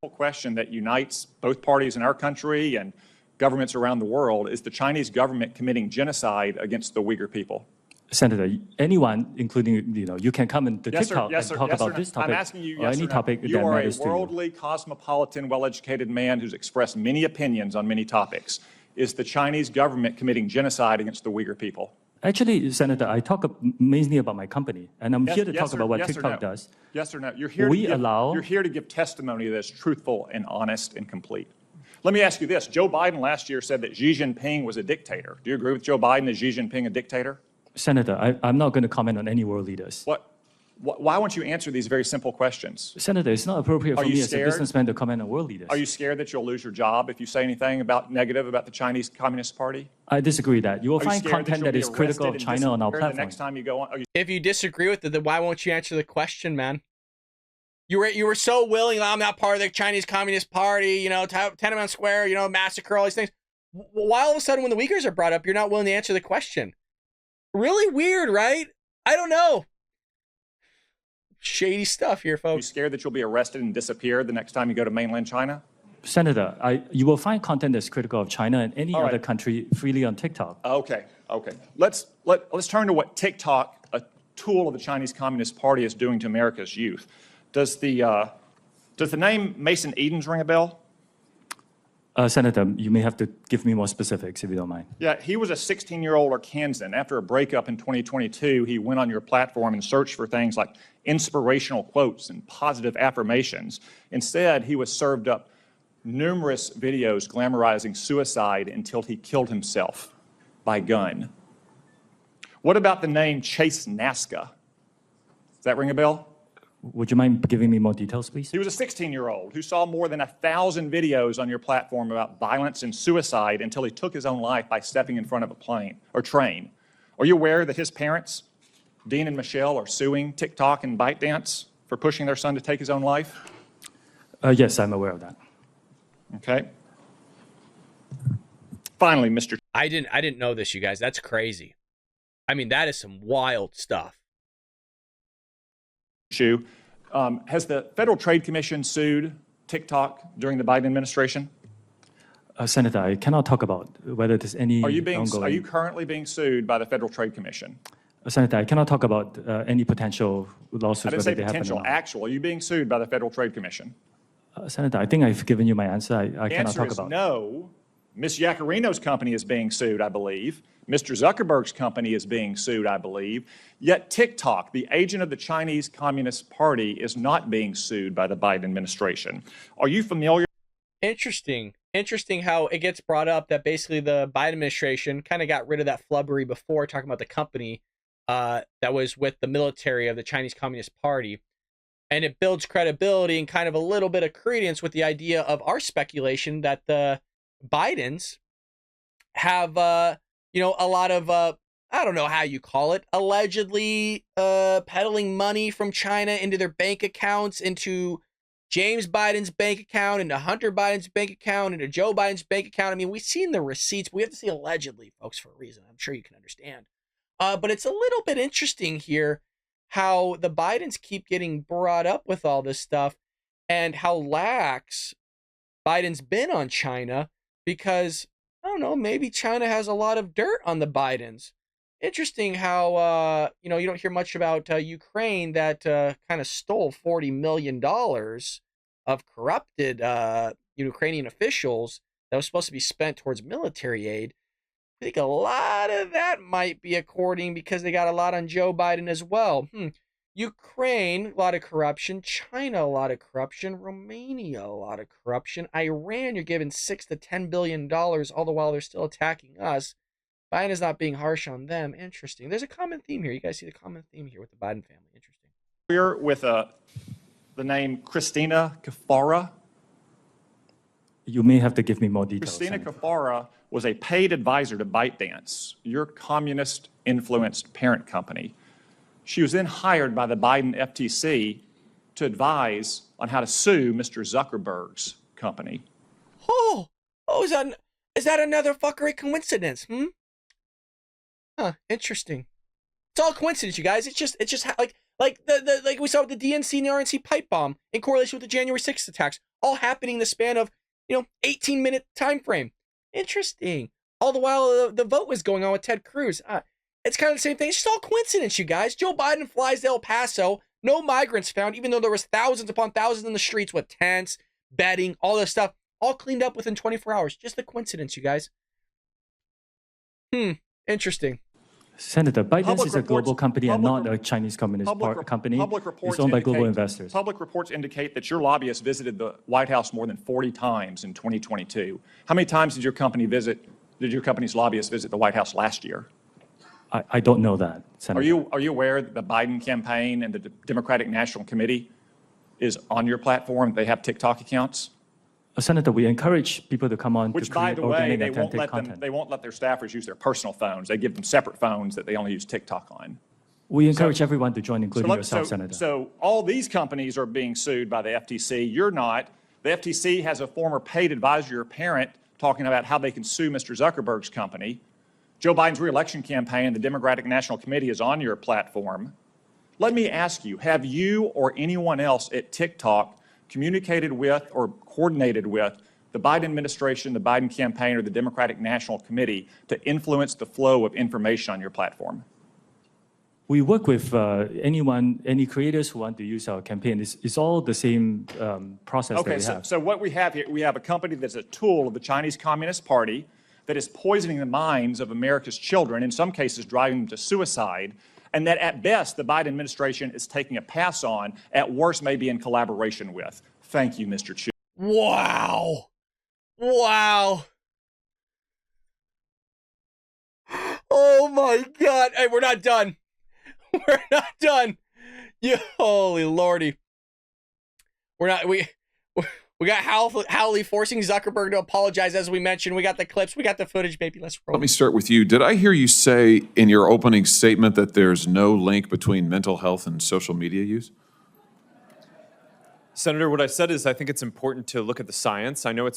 question that unites both parties in our country and governments around the world. Is the Chinese government committing genocide against the Uyghur people? Senator, anyone, including, you can come into Yes, sir. TikTok Yes, and sir. talk Yes, about sir. this topic I'm asking you, or yes any or no. topic that You are a matters to you. worldly, cosmopolitan, well-educated man who's expressed many opinions on many topics. Is the Chinese government committing genocide against the Uyghur people? Actually, Senator, I talk mainly about my company, and I'm here to talk sir. about what Yes or TikTok no? does. Yes or no? You're here, you're here to give testimony that's truthful and honest and complete. Let me ask you this. Joe Biden last year said that Xi Jinping was a dictator. Do you agree with Joe Biden? Is Xi Jinping a dictator? Senator, I'm not going to comment on any world leaders. Why won't you answer these very simple questions? Senator, it's not appropriate for you me as a scared? businessman to comment on world leaders. Are you scared that you'll lose your job if you say anything negative about the Chinese Communist Party? I disagree that. You will Are you find scared content you'll that be is critical of arrested China on our and disappear platform. the next time you go on? If you disagree with it, then why won't you answer the question, man? You were so willing. I'm not part of the Chinese Communist Party. Tiananmen Square. Massacre, all these things. Why all of a sudden, when the Uyghurs are brought up, you're not willing to answer the question? Really weird, right? I don't know. Shady stuff here, Are you folks. scared that you'll be arrested and disappear the next time you go to mainland China? Senator, you will find content that's critical of China and any All other right. country freely on TikTok. Okay. Let's turn to what TikTok, a tool of the Chinese Communist Party, is doing to America's youth. Does the name Mason Edens ring a bell? Senator, you may have to give me more specifics if you don't mind. Yeah, he was a 16-year-old Arkansan. After a breakup in 2022, he went on your platform and searched for things like inspirational quotes and positive affirmations. Instead, he was served up numerous videos glamorizing suicide until he killed himself by gun. What about the name Chase Nazca? Does that ring a bell? Would you mind giving me more details, please? He was a 16-year-old who saw more than 1,000 videos on your platform about violence and suicide until he took his own life by stepping in front of a plane or train. Are you aware that his parents, Dean and Michelle, are suing TikTok and ByteDance for pushing their son to take his own life? Yes, I'm aware of that. Okay. Finally, Mr. I didn't know this, you guys. That's crazy. I mean, that is some wild stuff. Chu, has the Federal Trade Commission sued TikTok during the Biden administration? Senator, I cannot talk about whether there's any Are ongoing... you currently being sued by the Federal Trade Commission? Senator, I cannot talk about any potential lawsuits. I didn't say whether they happen or potential, not. actual. Are you being sued by the Federal Trade Commission? Senator, I think I've given you my answer. I The cannot answer talk is about. no. Ms. Yacarino's company is being sued, I believe. Mr. Zuckerberg's company is being sued, I believe. Yet TikTok, the agent of the Chinese Communist Party, is not being sued by the Biden administration. Are you familiar? Interesting how it gets brought up that basically the Biden administration kind of got rid of that flubbery before, talking about the company that was with the military of the Chinese Communist Party. And it builds credibility and kind of a little bit of credence with the idea of our speculation that the Bidens have, a lot of, I don't know how you call it, allegedly peddling money from China into their bank accounts, into James Biden's bank account, into Hunter Biden's bank account, into Joe Biden's bank account. I mean, we've seen the receipts. We have to see allegedly, folks, for a reason. I'm sure you can understand. But it's a little bit interesting here how the Bidens keep getting brought up with all this stuff and how lax Biden's been on China because, I don't know, maybe China has a lot of dirt on the Bidens. Interesting how, you don't hear much about Ukraine that kind of stole $40 million of corrupted Ukrainian officials that was supposed to be spent towards military aid. I think a lot of that might be according because they got a lot on Joe Biden as well. Ukraine, a lot of corruption. China, a lot of corruption. Romania, a lot of corruption. Iran, you're giving $6 to $10 billion, all the while they're still attacking us. Biden is not being harsh on them. Interesting. There's a common theme here. You guys see the common theme here with the Biden family. Interesting. We're with the name Christina Kafara. You may have to give me more details. Christina Kafara was a paid advisor to ByteDance, your communist-influenced parent company. She was then hired by the Biden FTC to advise on how to sue Mr. Zuckerberg's company. Is that another fuckery coincidence? Huh, interesting. It's all coincidence, you guys. It's just like we saw with the DNC and the RNC pipe bomb in correlation with the January 6th attacks, all happening in the span of 18-minute time frame. Interesting. All the while the vote was going on with Ted Cruz. It's kind of the same thing. It's just all coincidence, you guys. Joe Biden flies to El Paso. No migrants found, even though there was thousands upon thousands in the streets with tents, bedding, all this stuff, all cleaned up within 24 hours. Just a coincidence, you guys. Interesting. Senator, ByteDance is a global company and not a Chinese communist company. It's owned by global investors. Public reports indicate that your lobbyists visited the White House more than 40 times in 2022. How many times did your company's lobbyists visit the White House last year? I don't know that, Senator. Are you aware that the Biden campaign and the Democratic National Committee is on your platform? They have TikTok accounts? Senator, we encourage people to come on Which, to by create the way, organic, authentic content. they won't let their staffers use their personal phones. They give them separate phones that they only use TikTok on. We encourage everyone to join, including yourself, Senator. So all these companies are being sued by the FTC. You're not. The FTC has a former paid advisor, your parent, talking about how they can sue Mr. Zuckerberg's company. Joe Biden's reelection campaign, the Democratic National Committee, is on your platform. Let me ask you, have you or anyone else at TikTok communicated with or coordinated with the Biden administration, the Biden campaign, or the Democratic National Committee to influence the flow of information on your platform? We work with any creators who want to use our campaign. It's all the same process that we have. So what we have here, we have a company that's a tool of the Chinese Communist Party that is poisoning the minds of America's children, in some cases driving them to suicide, and that at best the Biden administration is taking a pass on, at worst maybe in collaboration with. Thank you, Mr. Chu. Wow. Oh my God. Hey, we're not done. We're not done. You holy lordy. We got Howley forcing Zuckerberg to apologize, as we mentioned. We got the clips. We got the footage, baby. Let's roll. Let me start with you. Did I hear you say in your opening statement that there's no link between mental health and social media use? Senator, what I said is I think it's important to look at the science. I know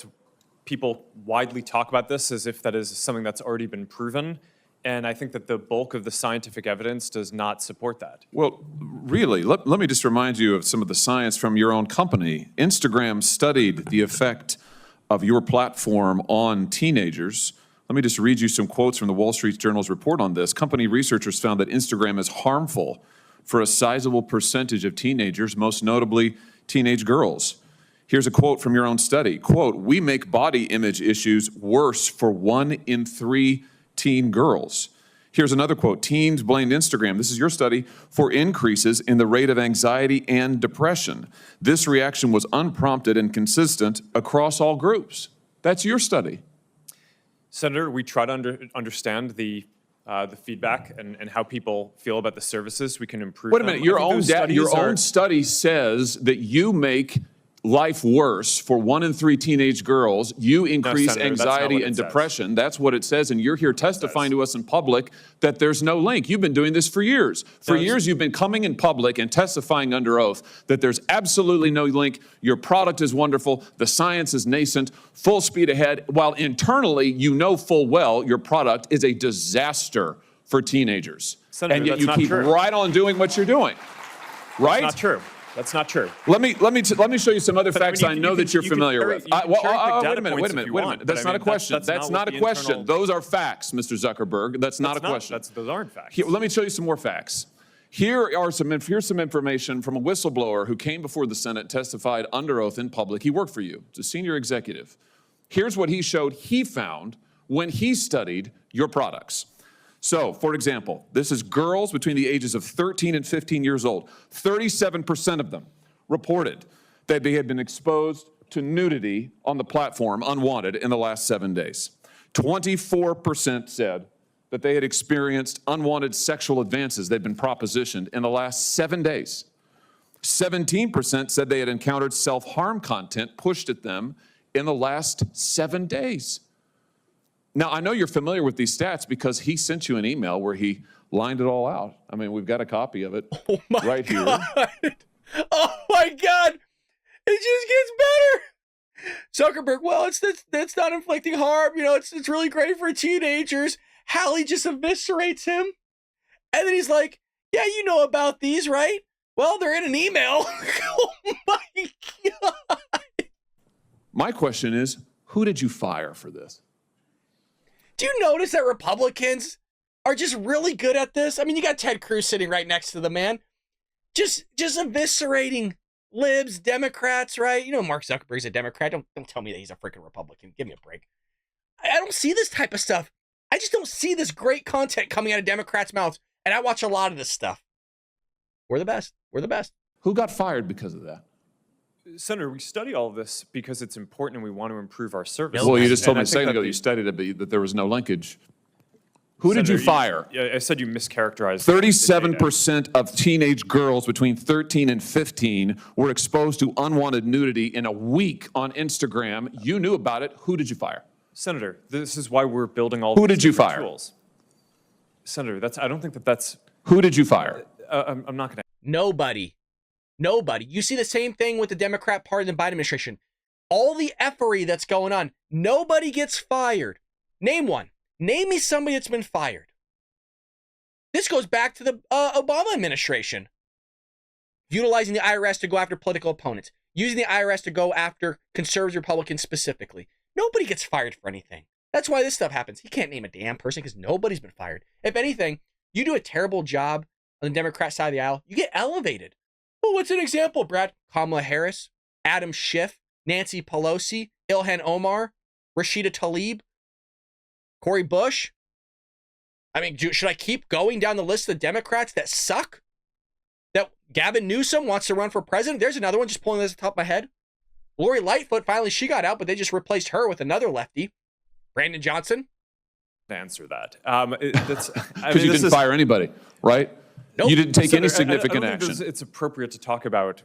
people widely talk about this as if that is something that's already been proven. And I think that the bulk of the scientific evidence does not support that. Well, really, let me just remind you of some of the science from your own company. Instagram studied the effect of your platform on teenagers. Let me just read you some quotes from the Wall Street Journal's report on this. Company researchers found that Instagram is harmful for a sizable percentage of teenagers, most notably teenage girls. Here's a quote from your own study. Quote, "We make body image issues worse for 1 in 3 teen girls." Here's another quote. "Teens blamed Instagram," this is your study, "for increases in the rate of anxiety and depression. This reaction was unprompted and consistent across all groups." That's your study. Senator, we try to understand the feedback and how people feel about the services. We can improve. Wait a minute. Your own study says that you make life worse for 1 in 3 teenage girls. You increase anxiety and depression. That's what it says. And you're here testifying to us in public that there's no link. You've been doing this for years. For years, you've been coming in public and testifying under oath that there's absolutely no link. Your product is wonderful. The science is nascent, full speed ahead, while internally, you know full well your product is a disaster for teenagers. Senator, and yet you keep right on doing what you're doing. Right? That's not true. That's not true. Let me show you some other facts I know that you're familiar with. Wait a minute. That's not a question. That's not a question. Those are facts, Mr. Zuckerberg. That's not a question. Those aren't facts. Let me show you some more facts. Here's some information from a whistleblower who came before the Senate, testified under oath in public. He worked for you. He's a senior executive. Here's what he showed he found when he studied your products. So, for example, this is girls between the ages of 13 and 15 years old. 37% of them reported that they had been exposed to nudity on the platform unwanted in the last 7 days. 24% said that they had experienced unwanted sexual advances they'd been propositioned in the last 7 days. 17% said they had encountered self-harm content pushed at them in the last 7 days. Now, I know you're familiar with these stats because he sent you an email where he lined it all out. I mean, we've got a copy of it right here. Oh my God. It just gets better. Zuckerberg, well, that's not inflicting harm. You know, it's really great for teenagers. Hallie just eviscerates him. And then he's like, yeah, you know about these, right? Well, they're in an email. Oh my God. My question is, who did you fire for this? Do you notice that Republicans are just really good at this? I mean, you got Ted Cruz sitting right next to the man. Just eviscerating libs, Democrats, right? You know, Mark Zuckerberg's a Democrat. Don't tell me that he's a freaking Republican. Give me a break. I don't see this type of stuff. I just don't see this great content coming out of Democrats' mouths. And I watch a lot of this stuff. We're the best. We're the best. Who got fired because of that? Senator, we study all of this because it's important and we want to improve our service. Well, you just told me And I a think second ago that you studied it, but that there was no linkage. Who did Senator, you fire? Yeah, I said you mischaracterized. 37% of teenage girls between 13 and 15 were exposed to unwanted nudity in a week on Instagram. You knew about it. Who did you fire? Senator, this is why we're building all Who these did you different fire? tools. Senator, I don't think that's. Who did you fire? I'm not going to. Nobody. You see the same thing with the Democrat Party and the Biden administration. All the effery that's going on, nobody gets fired. Name one. Name me somebody that's been fired. This goes back to the Obama administration. Utilizing the IRS to go after political opponents. Using the IRS to go after conservative Republicans specifically. Nobody gets fired for anything. That's why this stuff happens. You can't name a damn person because nobody's been fired. If anything, you do a terrible job on the Democrat side of the aisle, you get elevated. Well, what's an example, Brad? Kamala Harris, Adam Schiff, Nancy Pelosi, Ilhan Omar, Rashida Tlaib, Cori Bush. I mean, should I keep going down the list of Democrats that suck? That Gavin Newsom wants to run for president? There's another one just pulling this off the top of my head. Lori Lightfoot, finally she got out, but they just replaced her with another lefty. Brandon Johnson. Answer that. Because you didn't fire anybody, right? Nope. You didn't take any Senator, significant I don't think action. it's appropriate to talk about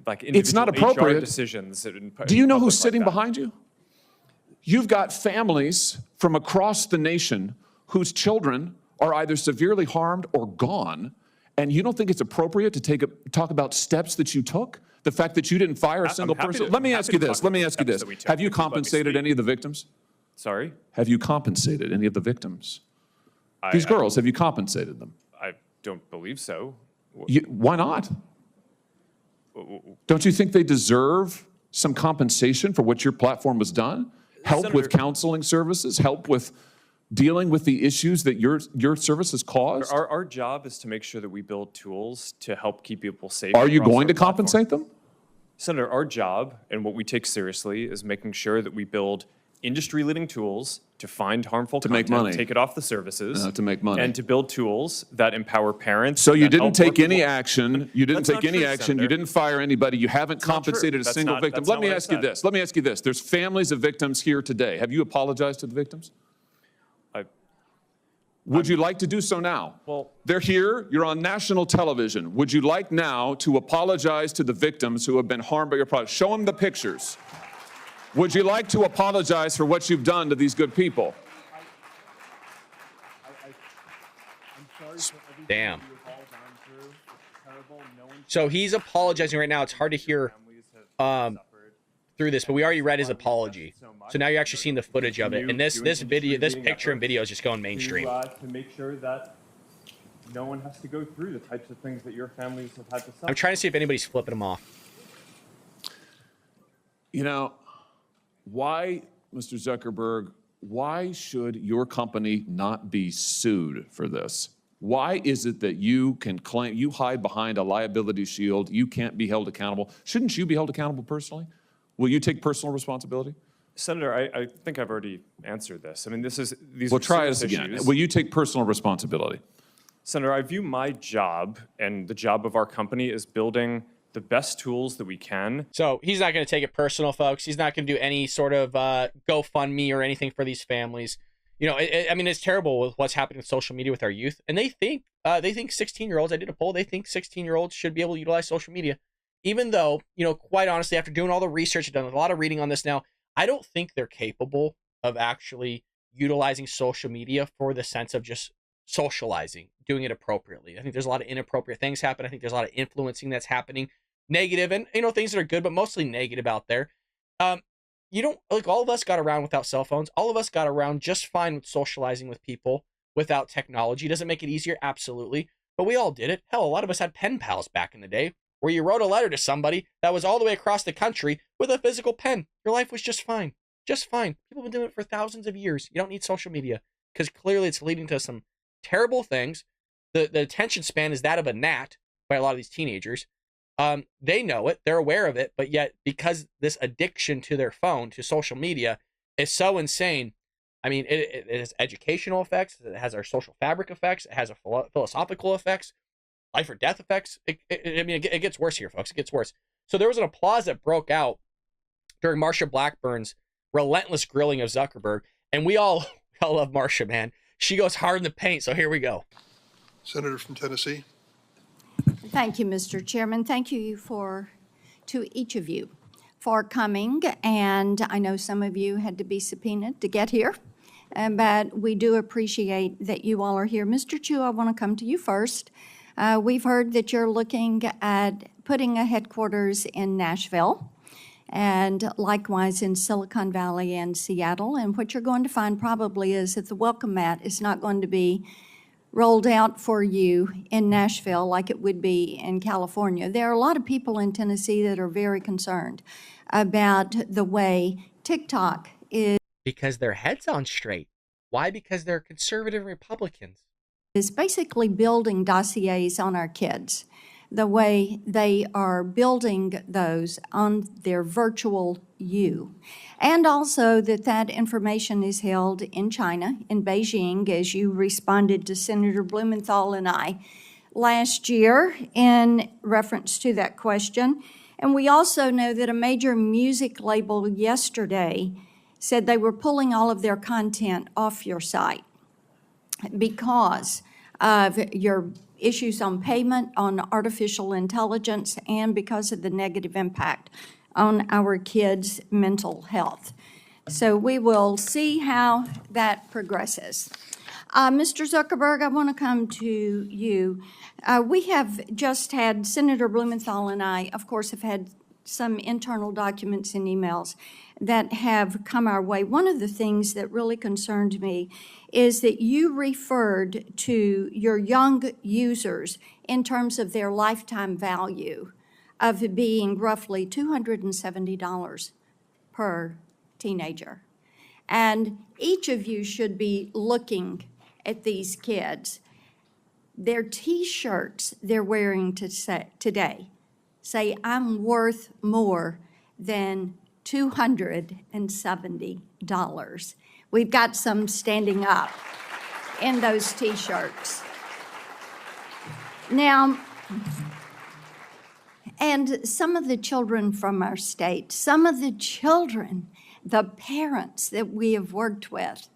like It's not individual appropriate. HR decisions. Do you know who's sitting behind you? You've got families from across the nation whose children are either severely harmed or gone, and you don't think it's appropriate to talk about steps that you took? The fact that you didn't fire a single person? Let me ask you this. Have you compensated any of the victims? Sorry? Have you compensated any of the victims? These girls, have you compensated them? I don't believe so. Why not? Don't you think they deserve some compensation for what your platform has done? Help Senator, with counseling services? Help with dealing with the issues that your services caused? Our job is to make sure that we build tools to help keep people safe. Are you across going our to compensate platform. them? Senator, our job and what we take seriously is making sure that we build industry-leading tools to find harmful To content, make money. take it off the services, To make money. and to build tools that empower parents. So you that didn't help take working any people. action. You didn't That's take not any true, action. Senator. You didn't fire anybody. You haven't not true. compensated a That's single not- victim. that's Let not me what I ask you said. this. Let me ask you this. There's families of victims here today. Have you apologized to the victims? Would you like to do so now? Well- They're here. You're on national television. Would you like now to apologize to the victims who have been harmed by your product? Show them the pictures. Would you like to apologize for what you've done to these good people? Damn. So he's apologizing right now. It's hard to hear through this, but we already read his apology. So now you're actually seeing the footage of it. And this picture and video is just going mainstream. To make sure that no one has to go through the types of things that your families have had to suffer. I'm trying to see if anybody's flipping him off. You know, why, Mr. Zuckerberg, why should your company not be sued for this? Why is it that you can claim, you hide behind a liability shield, you can't be held accountable? Shouldn't you be held accountable personally? Will you take personal responsibility? Senator, I think I've already answered this. I mean, these Well, are try serious us again. issues. Will you take personal responsibility? Senator, I view my job and the job of our company as building the best tools that we can. So he's not going to take it personal, folks. He's not going to do any sort of GoFundMe or anything for these families. You know, I mean, it's terrible with what's happening with social media with our youth. And they think 16-year-olds, I did a poll, they think 16-year-olds should be able to utilize social media. Even though, you know, quite honestly, after doing all the research, I've done a lot of reading on this now, I don't think they're capable of actually utilizing social media for the sense of just socializing, doing it appropriately. I think there's a lot of inappropriate things happen. I think there's a lot of influencing that's happening, negative, and, you know, things that are good, but mostly negative out there. You don't, like, all of us got around without cell phones. All of us got around just fine with socializing with people without technology. Does it make it easier? Absolutely. But we all did it. Hell, a lot of us had pen pals back in the day where you wrote a letter to somebody that was all the way across the country with a physical pen. Your life was just fine. Just fine. People have been doing it for thousands of years. You don't need social media because clearly it's leading to some terrible things. The attention span is that of a gnat by a lot of these teenagers. They know it, they're aware of it, but yet because this addiction to their phone, to social media, is so insane. I mean, it has educational effects, it has our social fabric effects, it has a philosophical effects, life or death effects. It gets worse here, folks. It gets worse. So there was an applause that broke out during Marsha Blackburn's relentless grilling of Zuckerberg, and we all love Marsha, man. She goes hard in the paint, so here we go. Senator from Tennessee. Thank you, Mr. Chairman. Thank you to each of you for coming. And I know some of you had to be subpoenaed to get here, but we do appreciate that you all are here. Mr. Chu, I want to come to you first. We've heard that you're looking at putting a headquarters in Nashville and likewise in Silicon Valley and Seattle. And what you're going to find probably is that the welcome mat is not going to be rolled out for you in Nashville like it would be in California. There are a lot of people in Tennessee that are very concerned about the way TikTok is. Because their head's on straight. Why? Because they're conservative Republicans. Is basically building dossiers on our kids, the way they are building those on their virtual you. And also that information is held in China, in Beijing, as you responded to Senator Blumenthal and I last year in reference to that question. And we also know that a major music label yesterday said they were pulling all of their content off your site because of your issues on payment, on artificial intelligence, and because of the negative impact on our kids' mental health. So we will see how that progresses. Mr. Zuckerberg, I want to come to you. We have just had, Senator Blumenthal and I, of course, have had some internal documents and emails that have come our way. One of the things that really concerned me is that you referred to your young users in terms of their lifetime value of being roughly $270 per teenager. And each of you should be looking at these kids. Their T-shirts they're wearing today say, "I'm worth more than $270. We've got some standing up in those T-shirts. Now, and some of the children from our state, some of the children, the parents that we have worked with,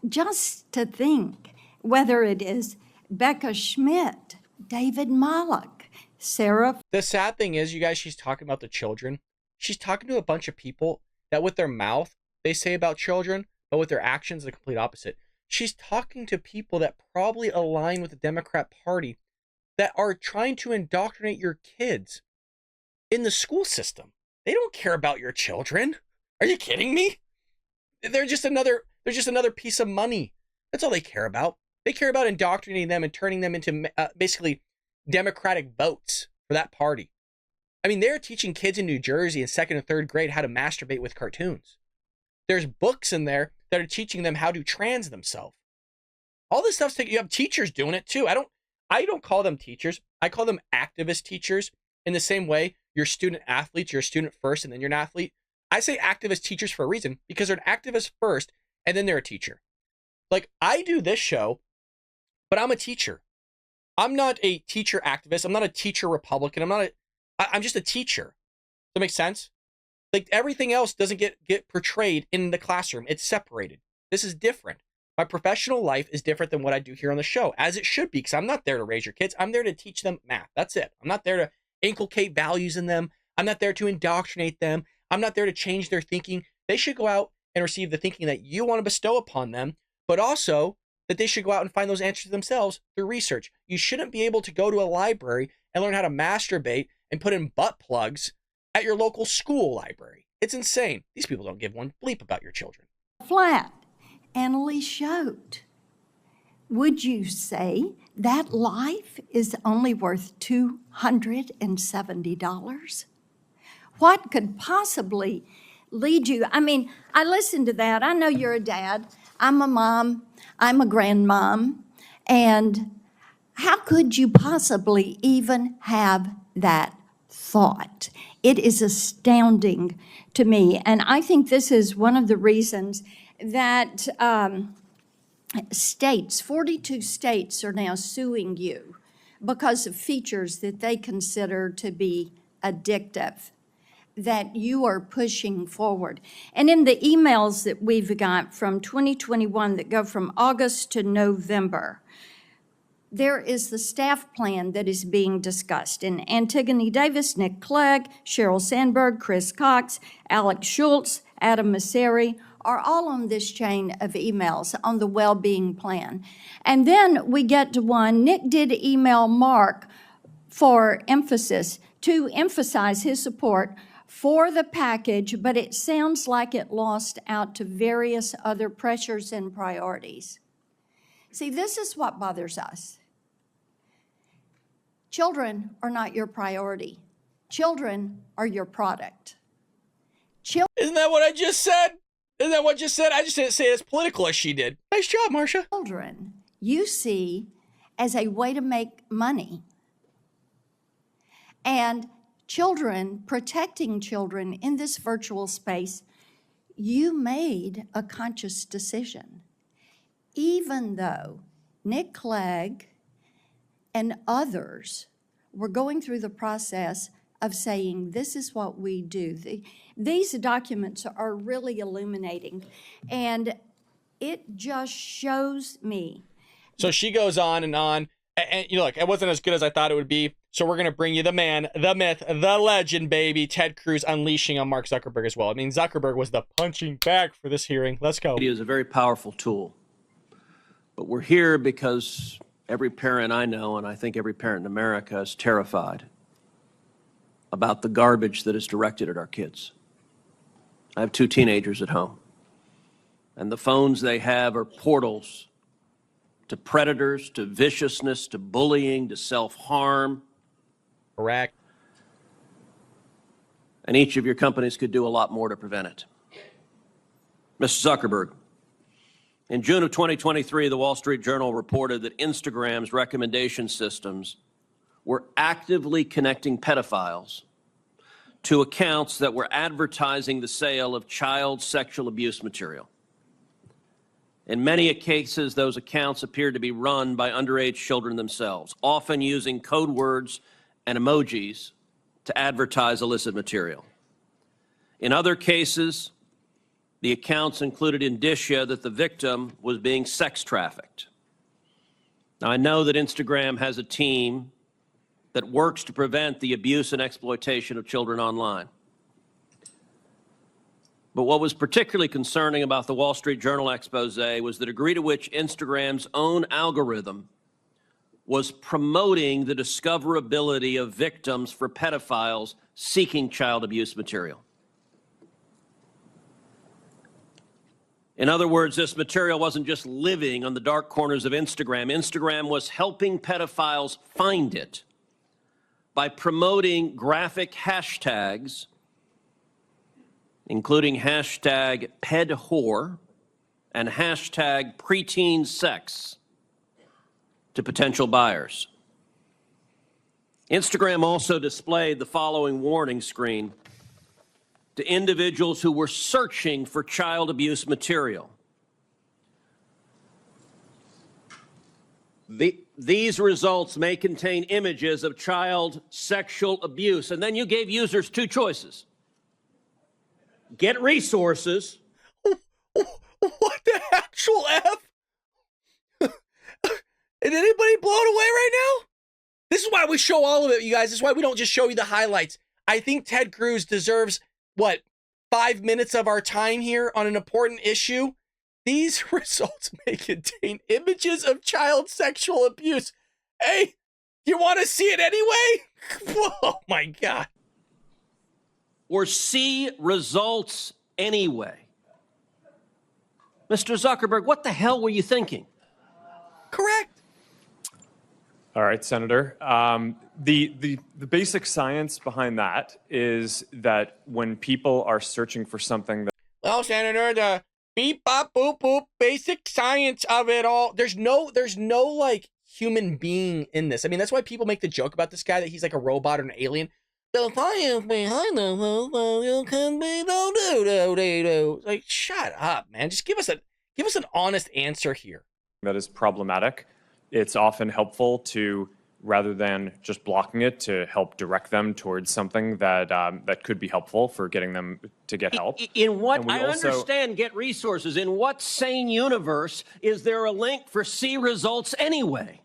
just to think whether it is Becca Schmidt, David Malak, Sarah. The sad thing is, you guys, she's talking about the children. She's talking to a bunch of people that with their mouth, they say about children, but with their actions, the complete opposite. She's talking to people that probably align with the Democrat Party that are trying to indoctrinate your kids in the school system. They don't care about your children. Are you kidding me? They're just another piece of money. That's all they care about. They care about indoctrinating them and turning them into basically Democratic votes for that party. I mean, they're teaching kids in New Jersey in 2nd and 3rd grade how to masturbate with cartoons. There's books in there that are teaching them how to trans themselves. All this stuff's taking, you have teachers doing it too. I don't call them teachers. I call them activist teachers. In the same way, you're student athletes, you're a student first, and then you're an athlete. I say activist teachers for a reason, because they're an activist first, and then they're a teacher. Like, I do this show, but I'm a teacher. I'm not a teacher activist. I'm not a teacher Republican. I'm just a teacher. Does that make sense? Like, everything else doesn't get portrayed in the classroom. It's separated. This is different. My professional life is different than what I do here on the show, as it should be, because I'm not there to raise your kids. I'm there to teach them math. That's it. I'm not there to inculcate values in them. I'm not there to indoctrinate them. I'm not there to change their thinking. They should go out and receive the thinking that you want to bestow upon them, but also that they should go out and find those answers themselves through research. You shouldn't be able to go to a library and learn how to masturbate and put in butt plugs at your local school library. It's insane. These people don't give one bleep about your children. Flat. Annalise showed. Would you say that life is only worth $270? What could possibly lead you? I mean, I listened to that. I know you're a dad. I'm a mom. I'm a grandmom. And how could you possibly even have that thought? It is astounding to me. And I think this is one of the reasons that states, 42 states, are now suing you because of features that they consider to be addictive, that you are pushing forward. And in the emails that we've got from 2021 that go from August to November, there is the staff plan that is being discussed. And Antigone Davis, Nick Clegg, Sheryl Sandberg, Chris Cox, Alex Schultz, Adam Masseri are all on this chain of emails on the well-being plan. And then we get to one. Nick did email Mark for emphasis to emphasize his support for the package, but it sounds like it lost out to various other pressures and priorities. See, this is what bothers us. Children are not your priority. Children are your product. Isn't that what I just said? Isn't that what I just said? I just didn't say it as political as she did. Nice job, Marcia. Children you see as a way to make money. And children, protecting children in this virtual space, you made a conscious decision. Even though Nick Clegg and others were going through the process of saying, this is what we do. These documents are really illuminating, and it just shows me. So she goes on, and you know, look, it wasn't as good as I thought it would be. So we're going to bring you the man, the myth, the legend, baby, Ted Cruz unleashing on Mark Zuckerberg as well. I mean, Zuckerberg was the punching bag for this hearing. Let's go. It is a very powerful tool. But we're here because every parent I know, and I think every parent in America, is terrified about the garbage that is directed at our kids. I have 2 teenagers at home, and the phones they have are portals to predators, to viciousness, to bullying, to self-harm. Correct. And each of your companies could do a lot more to prevent it. Mr. Zuckerberg, in June of 2023, the Wall Street Journal reported that Instagram's recommendation systems were actively connecting pedophiles to accounts that were advertising the sale of child sexual abuse material. In many cases, those accounts appeared to be run by underage children themselves, often using code words and emojis to advertise illicit material. In other cases, the accounts included indicia that the victim was being sex trafficked. Now, I know that Instagram has a team that works to prevent the abuse and exploitation of children online. But what was particularly concerning about the Wall Street Journal expose was the degree to which Instagram's own algorithm was promoting the discoverability of victims for pedophiles seeking child abuse material. In other words, this material wasn't just living on the dark corners of Instagram. Instagram was helping pedophiles find it by promoting graphic hashtags, including hashtag pedwhore and hashtag preteen sex, to potential buyers. Instagram also displayed the following warning screen. to individuals who were searching for child abuse material. These results may contain images of child sexual abuse. And then you gave users two choices. Get resources. What the actual F? Is anybody blown away right now? This is why we show all of it, you guys. This is why we don't just show you the highlights. I think Ted Cruz deserves, 5 minutes of our time here on an important issue? These results may contain images of child sexual abuse. Hey, you want to see it anyway? Oh, my God. Or see results anyway. Mr. Zuckerberg, what the hell were you thinking? Correct. All right, Senator. The basic science behind that is that when people are searching for something that... Well, Senator, the beep, bop, boop, boop, basic science of it all. There's no human being in this. I mean, that's why people make the joke about this guy that he's like a robot or an alien. The science behind the can be do. Like, shut up, man. Just give us an honest answer here. That is problematic. It's often helpful to, rather than just blocking it, to help direct them towards something that that could be helpful for getting them to get help. In what, I understand, get resources. In what sane universe is there a link for see results anyway?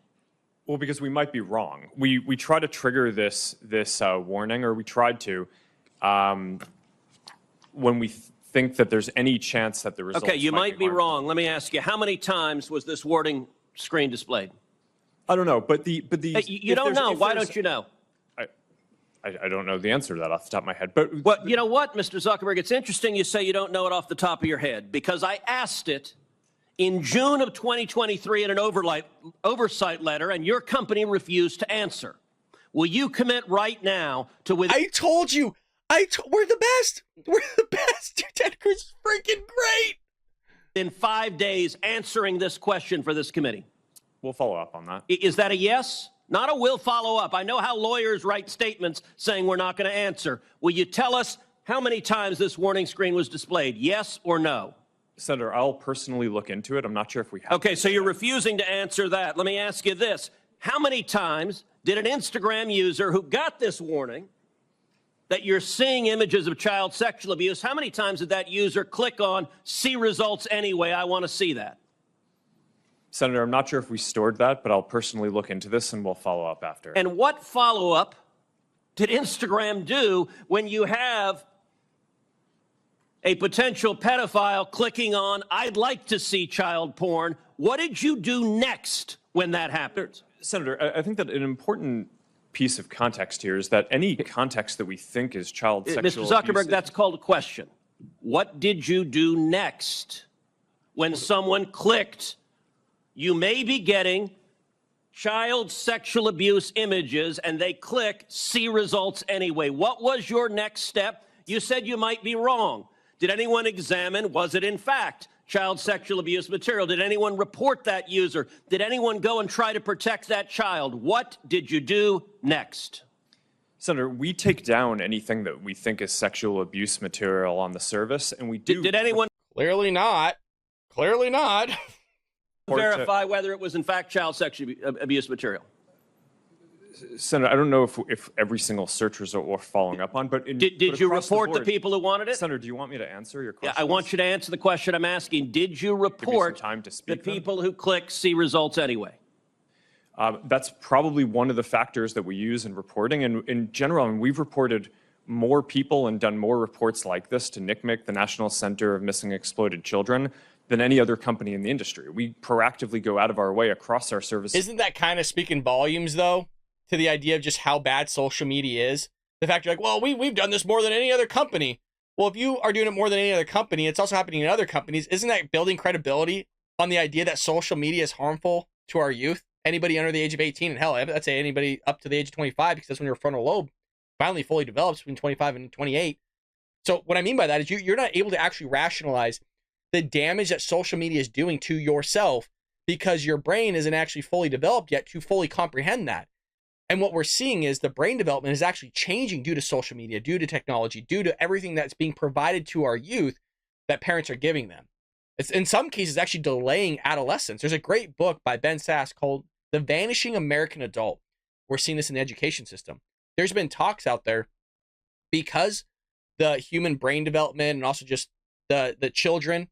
Well, because we might be wrong. We try to trigger this warning, or we tried to, when we think that there's any chance that the results. Okay, you might be wrong. Let me ask you, how many times was this warning screen displayed? I don't know, but the you don't know. Why don't you know? I don't know the answer to that off the top of my head. But well, you know what, Mr. Zuckerberg? It's interesting you say you don't know it off the top of your head, because I asked it in June of 2023 in an oversight letter, and your company refused to answer. Will you commit right now to... I told you. We're the best. We're the best. Ted Cruz is freaking great. In 5 days, answering this question for this committee. We'll follow up on that. Is that a yes? Not a will follow up. I know how lawyers write statements saying we're not going to answer. Will you tell us how many times this warning screen was displayed? Yes or no? Senator, I'll personally look into it. I'm not sure if we have. Okay, so you're refusing to answer that. Let me ask you this. How many times did an Instagram user who got this warning that you're seeing images of child sexual abuse, how many times did that user click on see results anyway? I want to see that. Senator, I'm not sure if we stored that, but I'll personally look into this and we'll follow up after. And what follow-up did Instagram do when you have a potential pedophile clicking on, I'd like to see child porn? What did you do next when that happened? Senator, I think that an important piece of context here is that any context that we think is child sexual Mr. Zuckerberg, abuse, that's called a question. What did you do next when someone clicked, you may be getting child sexual abuse images, and they click see results anyway? What was your next step? You said you might be wrong. Did anyone examine, was it in fact child sexual abuse material? Did anyone report that user? Did anyone go and try to protect that child? What did you do next? Senator, we take down anything that we think is sexual abuse material on the service, and we do. Did anyone? Clearly not. Clearly not. Verify whether it was in fact child sexual abuse material? Senator, I don't know if every single search result we're following up on, but did you report the people who wanted it? Senator, do you want me to answer your question? Yeah, I want you to answer the question I'm asking. Did you report the people who click see results anyway? That's probably one of the factors that we use in reporting. And in general, I mean, we've reported more people and done more reports like this to NCMEC, the National Center of Missing and Exploited Children, than any other company in the industry. We proactively go out of our way across our services. Isn't that kind of speaking volumes, though, to the idea of just how bad social media is? The fact you're like, well, we've done this more than any other company. Well, if you are doing it more than any other company, it's also happening in other companies. Isn't that building credibility on the idea that social media is harmful to our youth? Anybody under the age of 18, and hell, I'd say anybody up to the age of 25, because that's when your frontal lobe finally fully develops between 25 and 28. So what I mean by that is you're not able to actually rationalize the damage that social media is doing to yourself because your brain isn't actually fully developed yet to fully comprehend that. And what we're seeing is the brain development is actually changing due to social media, due to technology, due to everything that's being provided to our youth that parents are giving them. It's in some cases actually delaying adolescence. There's a great book by Ben Sass called The Vanishing American Adult. We're seeing this in the education system. There's been talks out there because the human brain development and also just the children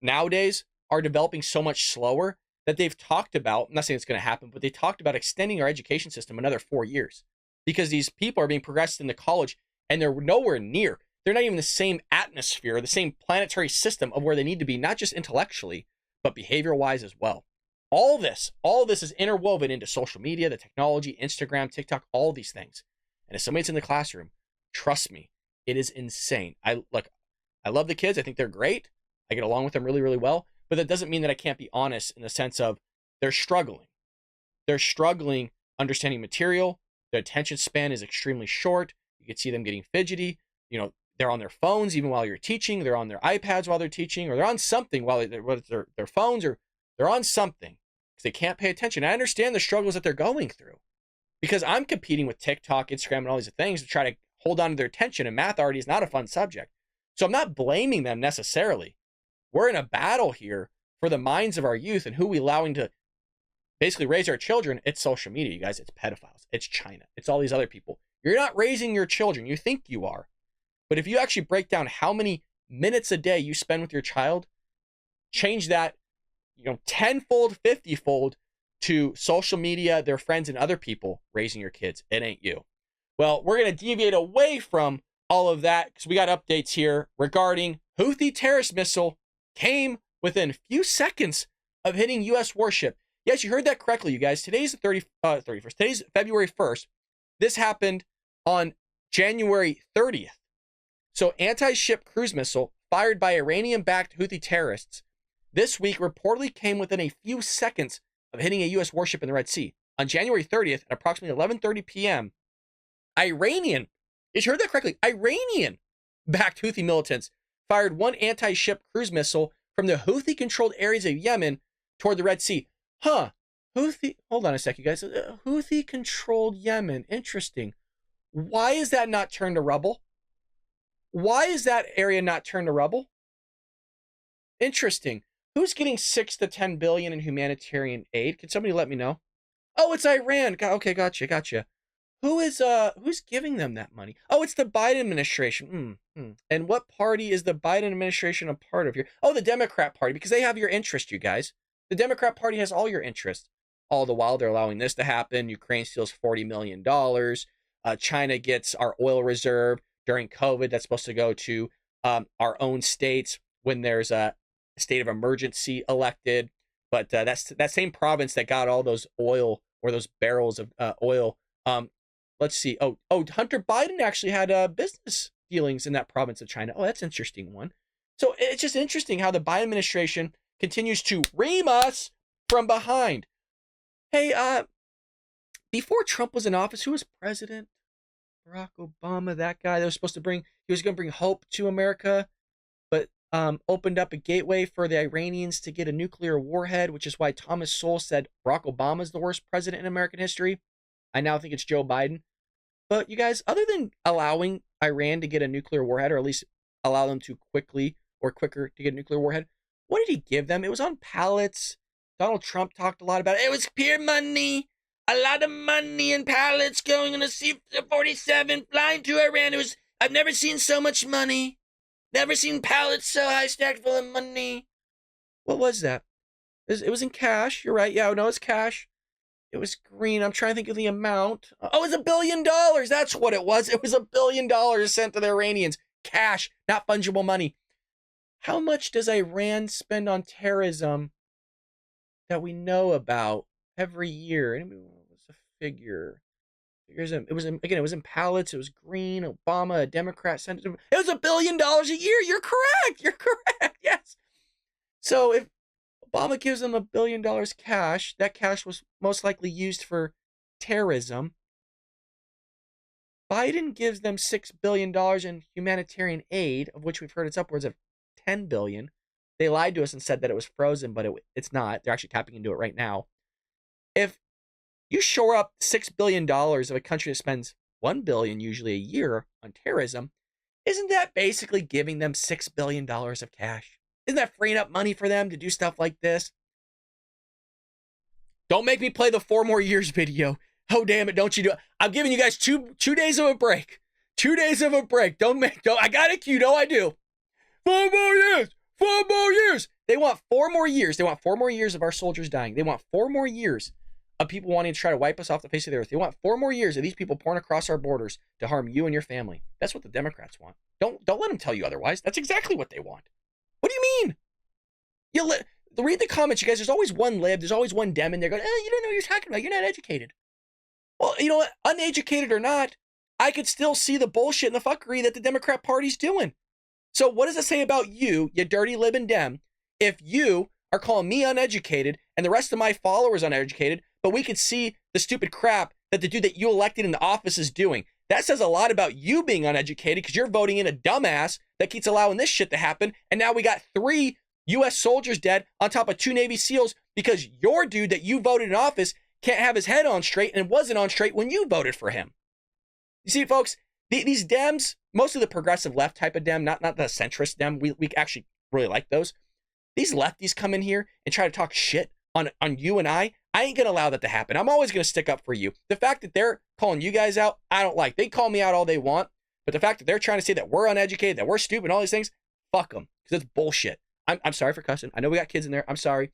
nowadays are developing so much slower that they've talked about, I'm not saying it's going to happen, but they talked about extending our education system another 4 years because these people are being progressed into college and they're nowhere near. They're not even the same atmosphere, the same planetary system of where they need to be, not just intellectually, but behavior-wise as well. All this is interwoven into social media, the technology, Instagram, TikTok, all these things. And if somebody's in the classroom, trust me, it is insane. I love the kids. I think they're great. I get along with them really, really well. But that doesn't mean that I can't be honest in the sense of they're struggling. They're struggling understanding material. Their attention span is extremely short. You can see them getting fidgety. You know, they're on their phones even while you're teaching. They're on their iPads while they're teaching, or they're on something while whether it's their phones or they're on something because they can't pay attention. I understand the struggles that they're going through because I'm competing with TikTok, Instagram, and all these things to try to hold on to their attention, and math already is not a fun subject. So I'm not blaming them necessarily. We're in a battle here for the minds of our youth and who we allowing to basically raise our children. It's social media, you guys. It's pedophiles. It's China. It's all these other people. You're not raising your children. You think you are. But if you actually break down how many minutes a day you spend with your child, change that, tenfold, 50-fold to social media, their friends, and other people raising your kids. It ain't you. Well, we're going to deviate away from all of that because we got updates here regarding Houthi terrorist missile came within a few seconds of hitting U.S. warship. Yes, you heard that correctly, you guys. Today's the 31st. Today's February 1st. This happened on January 30th. So anti-ship cruise missile fired by Iranian-backed Houthi terrorists this week reportedly came within a few seconds of hitting a U.S. warship in the Red Sea. On January 30th at approximately 11:30 p.m., Iranian, you heard that correctly, Iranian-backed Houthi militants fired one anti-ship cruise missile from the Houthi-controlled areas of Yemen toward the Red Sea. Houthi, hold on a sec, you guys. Houthi-controlled Yemen, interesting. Why is that not turned to rubble? Why is that area not turned to rubble? Interesting. Who's getting 6 to 10 billion in humanitarian aid? Can somebody let me know? Oh, it's Iran. Okay, gotcha. Who's giving them that money? Oh, it's the Biden administration. And what party is the Biden administration a part of here? Oh, the Democrat Party, because they have your interest, you guys. The Democrat Party has all your interest. All the while, they're allowing this to happen. Ukraine steals $40 million. China gets our oil reserve during COVID. That's supposed to go to our own states when there's a state of emergency elected. But that's that same province that got all those oil or those barrels of oil. Let's see. Oh, Hunter Biden actually had business dealings in that province of China. Oh, that's an interesting one. So it's just interesting how the Biden administration continues to ream us from behind. Hey, before Trump was in office, who was president? Barack Obama, that guy that was supposed to he was going to bring hope to America, but opened up a gateway for the Iranians to get a nuclear warhead, which is why Thomas Sowell said Barack Obama is the worst president in American history. I now think it's Joe Biden. But you guys, other than allowing Iran to get a nuclear warhead, or at least allow them to quicker to get a nuclear warhead, what did he give them? It was on pallets. Donald Trump talked a lot about it. It was pure money. A lot of money and pallets going on a C-47 flying to Iran. I've never seen so much money. Never seen pallets so high stacked full of money. What was that? It was in cash. You're right. Yeah, no, it's cash. It was green. I'm trying to think of the amount. Oh, it was $1 billion. That's what it was. It was $1 billion sent to the Iranians. Cash, not fungible money. How much does Iran spend on terrorism that we know about every year? Anybody what's the figure? It was in pallets. It was green. Obama, a Democrat, sent it to him. It was $1 billion a year. You're correct. Yes. So if Obama gives them $1 billion cash, that cash was most likely used for terrorism. Biden gives them $6 billion in humanitarian aid, of which we've heard it's upwards of $10 billion. They lied to us and said that it was frozen, but it's not. They're actually tapping into it right now. If You shore up $6 billion of a country that spends $1 billion usually a year on terrorism. Isn't that basically giving them $6 billion of cash? Isn't that freeing up money for them to do stuff like this? Don't make me play the 4 more years video. Oh, damn it. Don't you do it. I'm giving you guys two days of a break. 2 days of a break. Don't, I got it. You know I do. 4 more years. 4 more years. They want 4 more years. They want 4 more years of our soldiers dying. They want 4 more years of people wanting to try to wipe us off the face of the earth. They want 4 more years of these people pouring across our borders to harm you and your family. That's what the Democrats want. Don't let them tell you otherwise. That's exactly what they want. What do you mean? Read the comments, you guys. There's always one lib. There's always one Dem in there going, you don't know what you're talking about. You're not educated. Well, you know what? Uneducated or not, I could still see the bullshit and the fuckery that the Democrat Party's doing. So what does it say about you dirty lib and Dem, if you are calling me uneducated and the rest of my followers uneducated, but we could see the stupid crap that the dude that you elected in the office is doing? That says a lot about you being uneducated because you're voting in a dumbass that keeps allowing this shit to happen. And now we got 3 U.S. soldiers dead on top of 2 Navy SEALs because your dude that you voted in office can't have his head on straight and wasn't on straight when you voted for him. You see, folks, these Dems, most of the progressive left type of Dem, not the centrist Dem, we actually really like those. These lefties come in here and try to talk shit on you and I ain't going to allow that to happen. I'm always going to stick up for you. The fact that they're calling you guys out, I don't like. They call me out all they want, but the fact that they're trying to say that we're uneducated, that we're stupid, all these things, fuck them, because it's bullshit. I'm sorry for cussing. I know we got kids in there. I'm sorry.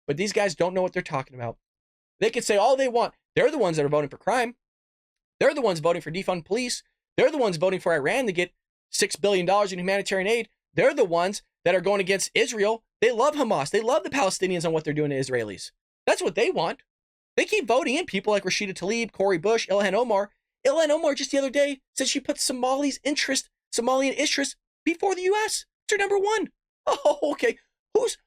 But these guys don't know what they're talking about. They can say all they want. They're the ones that are voting for crime. They're the ones voting for defund police. They're the ones voting for Iran to get $6 billion in humanitarian aid. They're the ones that are going against Israel. They love Hamas. They love the Palestinians and what they're doing to Israelis. That's what they want. They keep voting in people like Rashida Tlaib, Cori Bush, Ilhan Omar. Ilhan Omar just the other day said she put Somalian interest before the U.S. It's her number 1. Oh, okay. Whose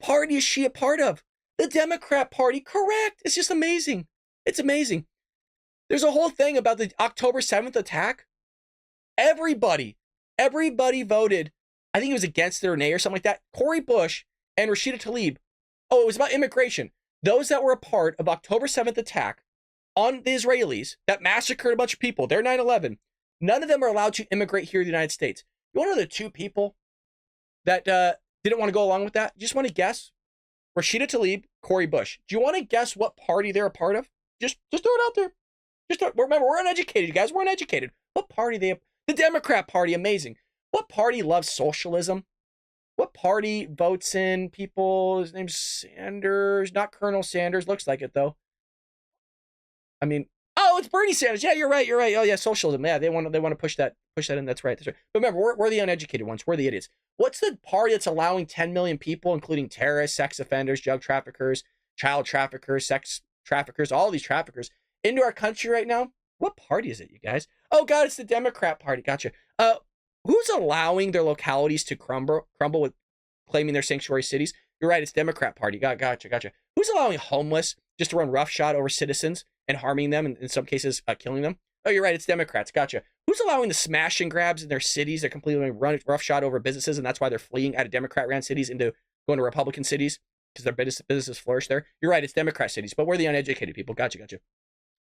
party is she a part of? The Democrat Party. Correct. It's just amazing. It's amazing. There's a whole thing about the October 7th attack. Everybody voted. I think it was against it or nay or something like that. Cori Bush and Rashida Tlaib. Oh, it was about immigration. Those that were a part of October 7th attack on the Israelis that massacred a bunch of people, they're 9/11. None of them are allowed to immigrate here to the United States. You want to know the 2 people that didn't want to go along with that? You just want to guess? Rashida Tlaib, Cori Bush. Do you want to guess what party they're a part of? Just throw it out there. Remember, we're uneducated, guys. We're uneducated. What party they have? The Democrat Party, amazing. What party loves socialism? What party votes in people? His name's Sanders, not Colonel Sanders. Looks like it though. I mean, oh, it's Bernie Sanders. Yeah, you're right. Oh yeah, socialism. Yeah, they want to push that in. That's right. But remember, we're the uneducated ones. We're the idiots. What's the party that's allowing 10 million people, including terrorists, sex offenders, drug traffickers, child traffickers, sex traffickers, all these traffickers into our country right now? What party is it, you guys? Oh God, it's the Democrat Party. Gotcha. Who's allowing their localities to crumble with claiming their sanctuary cities? You're right, it's Democrat Party. Gotcha. Who's allowing homeless just to run roughshod over citizens and harming them, and in some cases killing them? Oh, you're right, it's Democrats. Gotcha. Who's allowing the smash and grabs in their cities? They're completely run roughshod over businesses, and that's why they're fleeing out of Democrat-ran cities into going to Republican cities because their businesses flourish there. You're right, it's Democrat cities, but we're the uneducated people. Gotcha.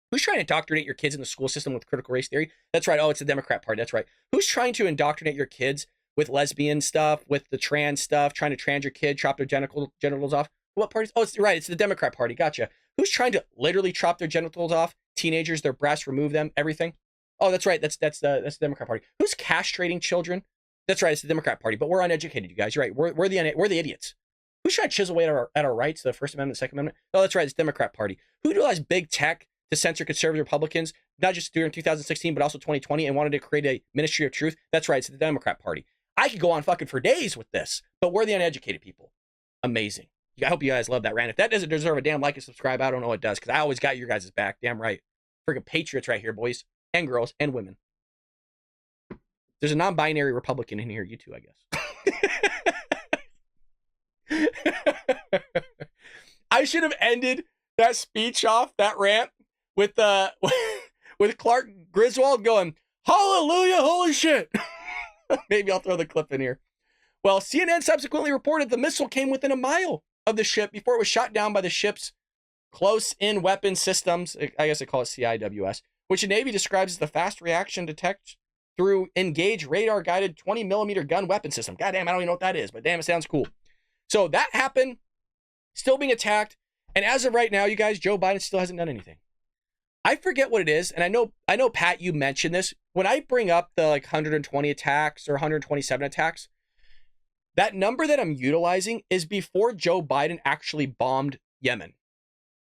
Who's trying to indoctrinate your kids in the school system with critical race theory? That's right. Oh, it's the Democrat Party. That's right. Who's trying to indoctrinate your kids with lesbian stuff, with the trans stuff, trying to trans your kid, chop their genitals off? What party? Oh, it's right. It's the Democrat Party. Gotcha. Who's trying to literally chop their genitals off? Teenagers, their breasts, remove them, everything. Oh, that's right. That's the Democrat Party. Who's castrating children? That's right. It's the Democrat Party. But we're uneducated, you guys. You're right. We're the idiots. Who's trying to chisel away at our rights? The First Amendment, the Second Amendment. Oh, that's right. It's the Democrat Party. Who utilized big tech to censor conservative Republicans, not just during 2016, but also 2020, and wanted to create a ministry of truth? That's right, it's the Democrat Party. I could go on fucking for days with this, but we're the uneducated people. Amazing. I hope you guys love that rant. If that doesn't deserve a damn like and subscribe, I don't know what does, because I always got your guys' back. Damn right. Freaking patriots right here, boys and girls and women. There's a non-binary Republican in here, you too, I guess. I should have ended that speech off, that rant, with Clark Griswold going, "Hallelujah, holy shit." Maybe I'll throw the clip in here. Well, CNN subsequently reported the missile came within a mile of the ship before it was shot down by the ship's close-in weapon systems, I guess they call it CIWS, which the Navy describes as the fast reaction detect through engage radar-guided 20-millimeter gun weapon system. God damn, I don't even know what that is, but damn, it sounds cool. So that happened, still being attacked, and as of right now, you guys, Joe Biden still hasn't done anything. I forget what it is, and I know, Pat, you mentioned this. When I bring up the 120 attacks or 127 attacks, that number that I'm utilizing is before Joe Biden actually bombed Yemen,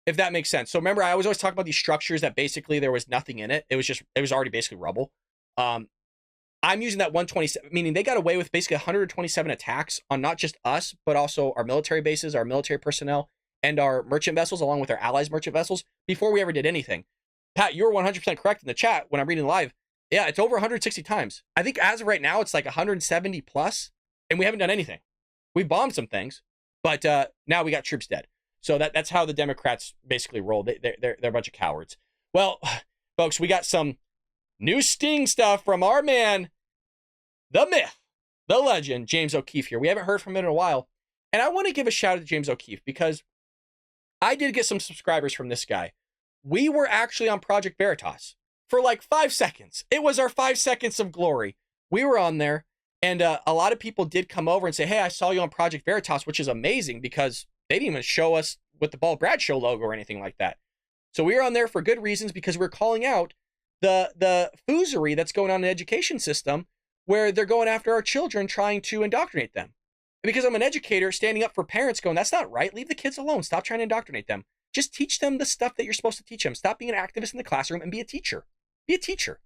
if that makes sense. So remember, I was always talking about these structures that basically there was nothing in it. It was already basically rubble. I'm using that 127, meaning they got away with basically 127 attacks on not just us, but also our military bases, our military personnel, and our merchant vessels, along with our allies' merchant vessels, before we ever did anything. Pat, you were 100% correct in the chat when I'm reading live. Yeah, it's over 160 times. I think as of right now, it's like 170 plus, and we haven't done anything. We bombed some things, but now we got troops dead. So that's how the Democrats basically roll. They're a bunch of cowards. Well, folks, we got some new sting stuff from our man, the myth, the legend, James O'Keefe here. We haven't heard from him in a while. And I want to give a shout out to James O'Keefe because I did get some subscribers from this guy. We were actually on Project Veritas for like 5 seconds. It was our 5 seconds of glory. We were on there, and a lot of people did come over and say, hey, I saw you on Project Veritas, which is amazing because they didn't even show us with the Ball Bradshaw logo or anything like that. So we were on there for good reasons because we're calling out the foozery that's going on in the education system where they're going after our children trying to indoctrinate them. Because I'm an educator standing up for parents going, that's not right. Leave the kids alone. Stop trying to indoctrinate them. Just teach them the stuff that you're supposed to teach them. Stop being an activist in the classroom and be a teacher. Be a teacher.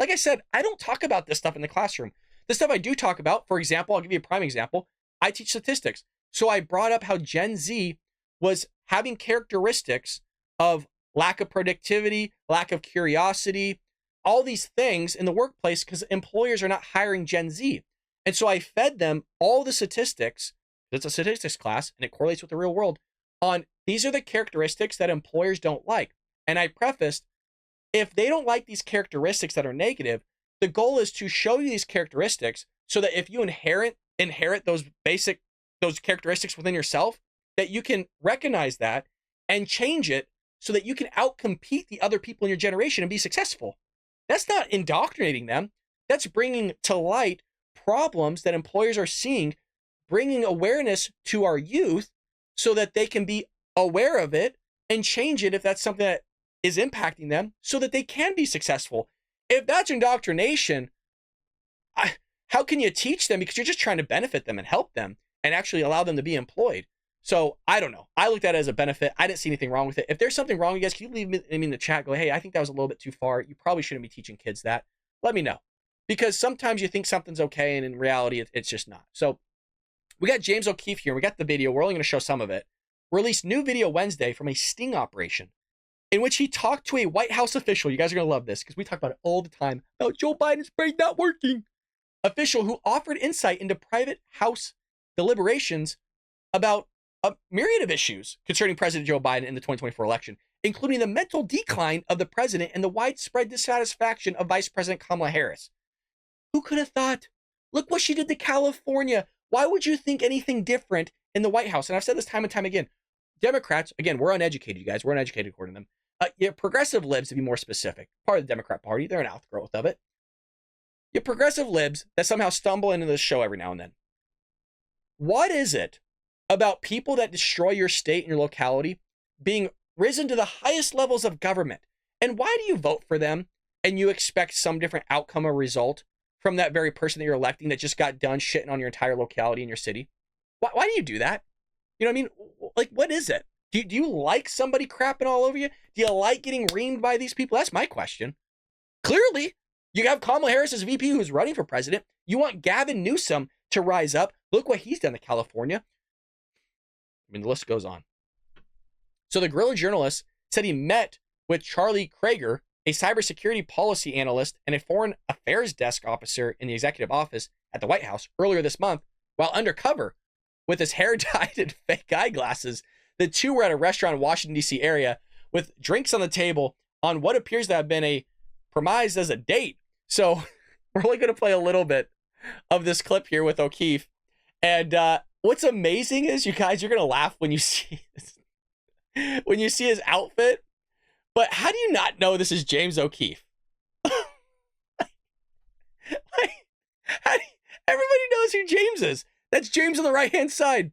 Like I said, I don't talk about this stuff in the classroom. The stuff I do talk about, for example, I'll give you a prime example. I teach statistics. So I brought up how Gen Z was having characteristics of lack of productivity, lack of curiosity, all these things in the workplace because employers are not hiring Gen Z. And so I fed them all the statistics. It's a statistics class and it correlates with the real world on these are the characteristics that employers don't like. And I prefaced, if they don't like these characteristics that are negative, the goal is to show you these characteristics so that if you inherit those characteristics within yourself, that you can recognize that and change it so that you can outcompete the other people in your generation and be successful. That's not indoctrinating them. That's bringing to light problems that employers are seeing, bringing awareness to our youth so that they can be aware of it and change it if that's something that is impacting them so that they can be successful. If that's indoctrination, how can you teach them? Because you're just trying to benefit them and help them and actually allow them to be employed. So I don't know. I looked at it as a benefit. I didn't see anything wrong with it. If there's something wrong, you guys, can you leave me in the chat? Go, hey, I think that was a little bit too far. You probably shouldn't be teaching kids that. Let me know. Because sometimes you think something's okay, and in reality, it's just not. So we got James O'Keefe here. We got the video. We're only going to show some of it. Released new video Wednesday from a sting operation in which he talked to a White House official. You guys are going to love this because we talk about it all the time about Joe Biden's brain not working. Official who offered insight into private House deliberations about a myriad of issues concerning President Joe Biden in the 2024 election, including the mental decline of the president and the widespread dissatisfaction of Vice President Kamala Harris. Who could have thought? Look what she did to California. Why would you think anything different in the White House? And I've said this time and time again. Democrats, again, we're uneducated, you guys. We're uneducated according to them. Yeah, progressive libs, to be more specific, part of the Democrat Party. They're an outgrowth of it. You progressive libs that somehow stumble into this show every now and then. What is it about people that destroy your state and your locality being risen to the highest levels of government? And why do you vote for them and you expect some different outcome or result from that very person that you're electing that just got done shitting on your entire locality in your city? Why do you do that? You know what I mean? Like, what is it? Do you like somebody crapping all over you? Do you like getting reamed by these people? That's my question. Clearly, you have Kamala Harris as VP who's running for president. You want Gavin Newsom to rise up. Look what he's done to California. I mean, the list goes on. So the guerrilla journalist said he met with Charlie Krager, a cybersecurity policy analyst and a foreign affairs desk officer in the executive office at the White House earlier this month while undercover with his hair dyed and fake eyeglasses. The two were at a restaurant in Washington, D.C. area with drinks on the table on what appears to have been a premised as a date. So we're only going to play a little bit of this clip here with O'Keefe. And what's amazing is, you guys, you're going to laugh when you see this. when you see his outfit. But how do you not know this is James O'Keefe? Everybody knows who James is. That's James on the right-hand side.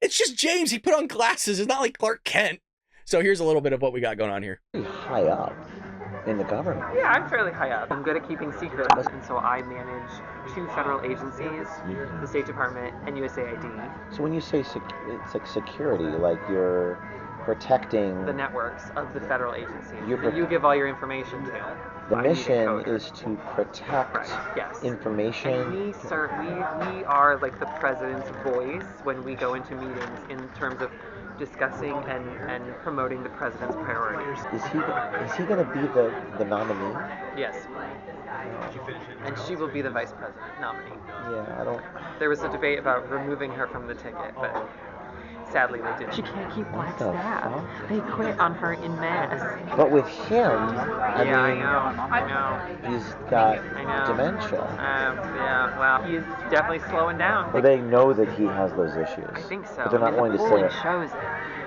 It's just James. He put on glasses. It's not like Clark Kent. So here's a little bit of what we got going on here. High up in the government. Yeah, I'm fairly high up. I'm good at keeping secrets, and so I manage 2 federal agencies, the State Department and USAID. So when you say it's like security, like you're protecting the networks of the federal agencies You're that you give all your information to. the mission is to protect Yes. information. And we are like the president's voice when we go into meetings in terms of discussing and promoting the president's priorities. Is he going to be the nominee? Yes. And she will be the vice president nominee. Yeah, I don't. There was a debate about removing her from the ticket, but sadly they didn't. She can't keep black staff. They quit on her in mass. But with him, I mean, he's got dementia. Yeah, well, he's definitely slowing down. Or they know that he has those issues. I think so. But they're not willing to say polling it. shows it.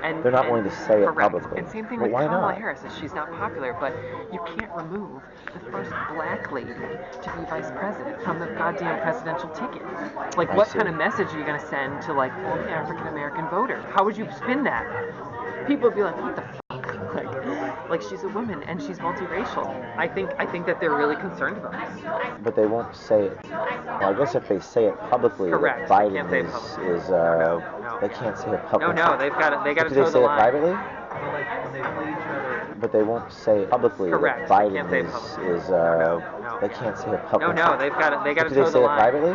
And, They're not willing to say it correct. publicly. And same thing But with why Kamala not? Harris. Is she's not popular, but you can't remove the first black lady to be vice president from the goddamn presidential ticket. Like, what kind of message are you going to send to, like, the African American voter? How would you spin that? People would be like, what the fuck? Like she's a woman and she's multiracial. I think that they're really concerned about this. But they won't say it. Well, I guess if they say it publicly, Correct. that They Biden can't say it is they can't say it publicly. No, they've got to Do they toe the say it line. privately? But they won't say it publicly. Correct. That They Biden can't say it is they can't say it publicly. No, they've got to Do toe they the say it line. privately?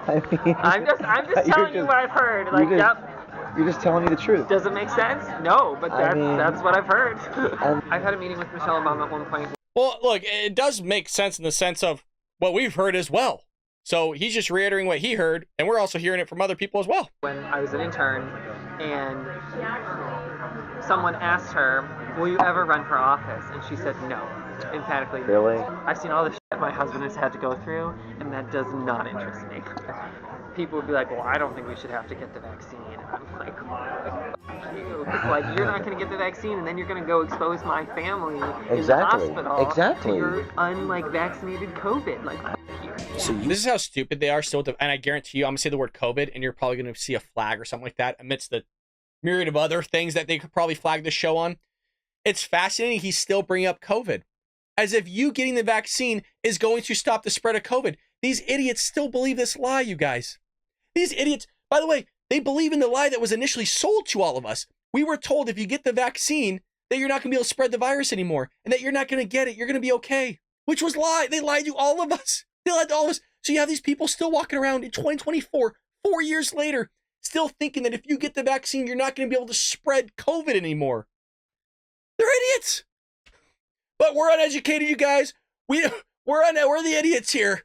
I mean, I'm just telling you what I've heard. Like, yep. You're just telling me the truth. Does it make sense? No, but that's what I've heard. Um, I've had a meeting with Michelle Obama at one point. Well, look, it does make sense in the sense of what we've heard as well. So he's just reiterating what he heard, and we're also hearing it from other people as well. When I was an intern, and someone asked her, will you ever run for office? And she said no, emphatically. Really? I've seen all the shit my husband has had to go through, and that does not interest me. People would be like, well, I don't think we should have to get the vaccine. And I'm like, fuck you. It's like, you're not going to get the vaccine, and then you're going to go expose my family in the hospital to your vaccinated COVID. Like, fuck you. So this is how stupid they are still. And I guarantee you, I'm going to say the word COVID, and you're probably going to see a flag or something like that amidst the myriad of other things that they could probably flag this show on. It's fascinating he's still bringing up COVID. As if you getting the vaccine is going to stop the spread of COVID. These idiots still believe this lie, you guys. These idiots, by the way, they believe in the lie that was initially sold to all of us. We were told if you get the vaccine that you're not going to be able to spread the virus anymore and that you're not going to get it. You're going to be okay, which was lie. They lied to all of us. They lied to all of us. So you have these people still walking around in 2024, 4 years later, still thinking that if you get the vaccine, you're not going to be able to spread COVID anymore. They're idiots. But we're uneducated, you guys. We're the idiots here.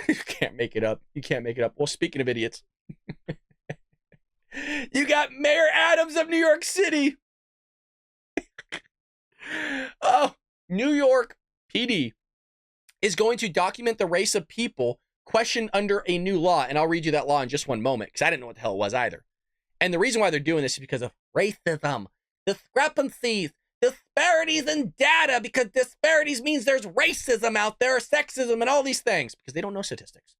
You can't make it up. You can't make it up. Well, speaking of idiots, you got Mayor Adams of New York City. Oh, New York PD is going to document the race of people questioned under a new law. And I'll read you that law in just one moment because I didn't know what the hell it was either. And the reason why they're doing this is because of racism, discrepancies, disparities in data, because disparities means there's racism out there, sexism, and all these things, because they don't know statistics.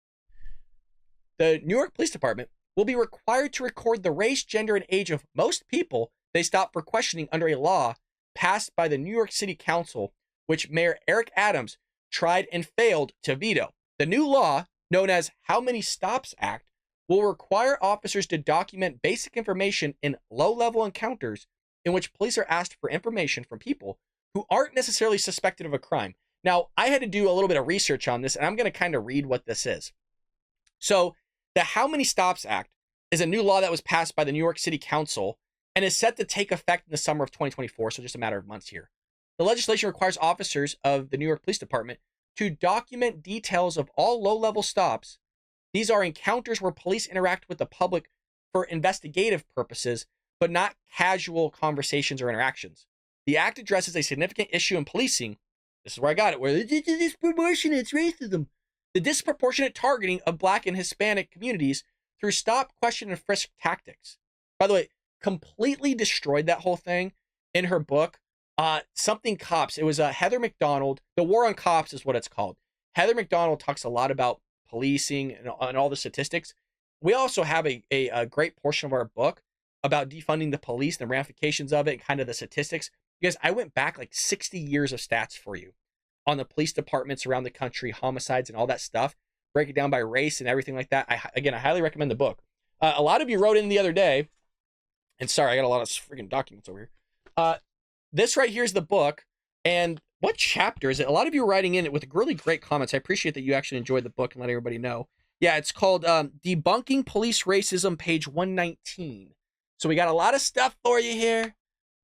The New York Police Department will be required to record the race, gender, and age of most people they stop for questioning under a law passed by the New York City Council, which Mayor Eric Adams tried and failed to veto. The new law, known as How Many Stops Act, will require officers to document basic information in low-level encounters in which police are asked for information from people who aren't necessarily suspected of a crime. Now, I had to do a little bit of research on this, and I'm going to kind of read what this is. So, the How Many Stops Act is a new law that was passed by the New York City Council and is set to take effect in the summer of 2024, so just a matter of months here. The legislation requires officers of the New York Police Department to document details of all low-level stops. These are encounters where police interact with the public for investigative purposes, but not casual conversations or interactions. The act addresses a significant issue in policing. This is where I got it, where it's disproportionate, it's racism. The disproportionate targeting of Black and Hispanic communities through stop, question, and frisk tactics. By the way, completely destroyed that whole thing in her book. Something Cops. It was Heather McDonald. The War on Cops is what it's called. Heather McDonald talks a lot about policing and all the statistics. We also have a great portion of our book about defunding the police, the ramifications of it, and kind of the statistics. Because I went back like 60 years of stats for you on the police departments around the country, homicides and all that stuff, break it down by race and everything like that. I highly recommend the book. A lot of you wrote in the other day, and sorry, I got a lot of freaking documents over here. This right here is the book, and what chapter is it? A lot of you are writing in it with really great comments. I appreciate that you actually enjoyed the book and letting everybody know. Yeah, it's called Debunking Police Racism, page 119. So we got a lot of stuff for you here.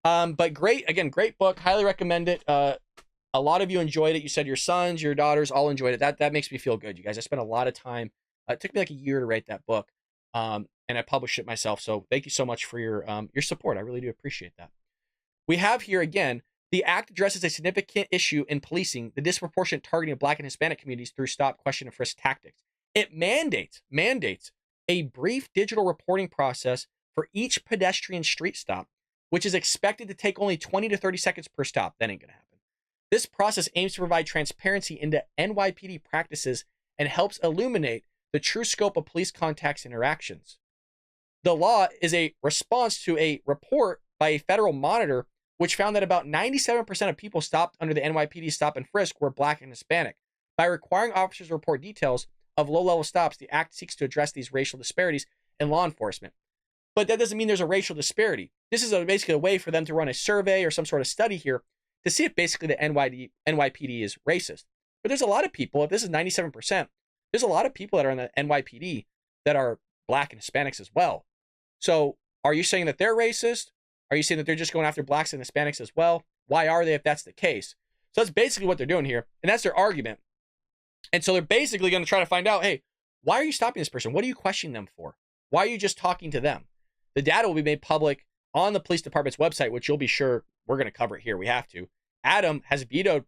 But great, again, great book. Highly recommend it. A lot of you enjoyed it. You said your sons, your daughters all enjoyed it. That makes me feel good, you guys. I spent a lot of time. It took me like a year to write that book, and I published it myself. So thank you so much for your support. I really do appreciate that. We have here again, the act addresses a significant issue in policing, the disproportionate targeting of Black and Hispanic communities through stop, question, and frisk tactics. It mandates a brief digital reporting process for each pedestrian street stop, which is expected to take only 20 to 30 seconds per stop. That ain't gonna happen. This process aims to provide transparency into NYPD practices and helps illuminate the true scope of police contacts interactions. The law is a response to a report by a federal monitor which found that about 97% of people stopped under the NYPD stop and frisk were Black and Hispanic. By requiring officers to report details of low-level stops, the act seeks to address these racial disparities in law enforcement. But that doesn't mean there's a racial disparity. This is basically a way for them to run a survey or some sort of study here to see if basically the NYPD is racist. But there's a lot of people, if this is 97%, there's a lot of people that are in the NYPD that are Black and Hispanics as well. So are you saying that they're racist? Are you saying that they're just going after Blacks and Hispanics as well? Why are they if that's the case? So that's basically what they're doing here. And that's their argument. And so they're basically going to try to find out, hey, why are you stopping this person? What are you questioning them for? Why are you just talking to them? The data will be made public on the police department's website, which you'll be sure we're going to cover it here. We have to. Adam has veto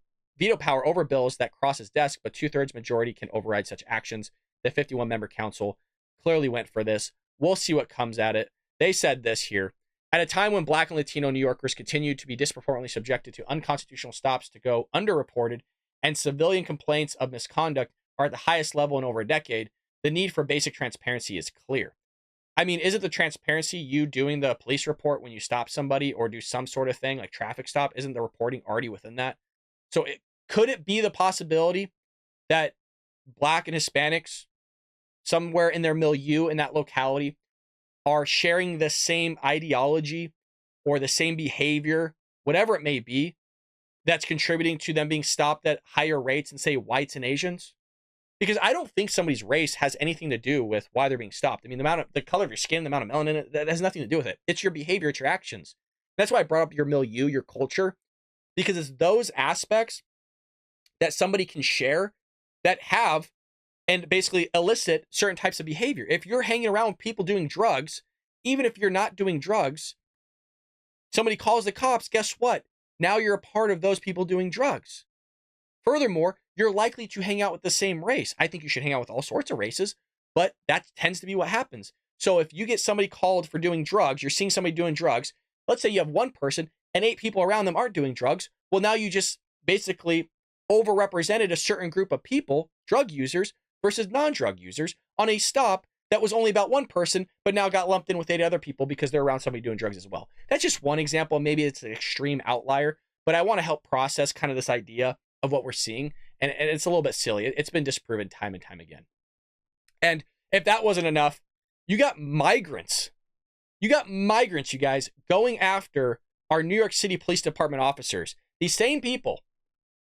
power over bills that cross his desk, but 2/3 majority can override such actions. The 51-member council clearly went for this. We'll see what comes at it. They said this here. At a time when Black and Latino New Yorkers continue to be disproportionately subjected to unconstitutional stops to go underreported and civilian complaints of misconduct are at the highest level in over a decade, the need for basic transparency is clear. I mean, is it the transparency, you doing the police report when you stop somebody or do some sort of thing like traffic stop? Isn't the reporting already within that? So could it be the possibility that Black and Hispanics somewhere in their milieu in that locality are sharing the same ideology or the same behavior, whatever it may be, that's contributing to them being stopped at higher rates than, say, whites and Asians? Because I don't think somebody's race has anything to do with why they're being stopped. I mean, the color of your skin, the amount of melanin, that has nothing to do with it. It's your behavior, it's your actions. That's why I brought up your milieu, your culture, because it's those aspects that somebody can share that have and basically elicit certain types of behavior. If you're hanging around with people doing drugs, even if you're not doing drugs, somebody calls the cops, guess what? Now you're a part of those people doing drugs. Furthermore, you're likely to hang out with the same race. I think you should hang out with all sorts of races, but that tends to be what happens. So if you get somebody called for doing drugs, you're seeing somebody doing drugs, let's say you have one person and 8 people around them aren't doing drugs. Well, now you just basically overrepresented a certain group of people, drug users versus non-drug users, on a stop that was only about one person, but now got lumped in with 8 other people because they're around somebody doing drugs as well. That's just one example. Maybe it's an extreme outlier, but I want to help process kind of this idea of what we're seeing. And it's a little bit silly. It's been disproven time and time again. And if that wasn't enough, you got migrants. You got migrants, you guys, going after our New York City Police Department officers. These same people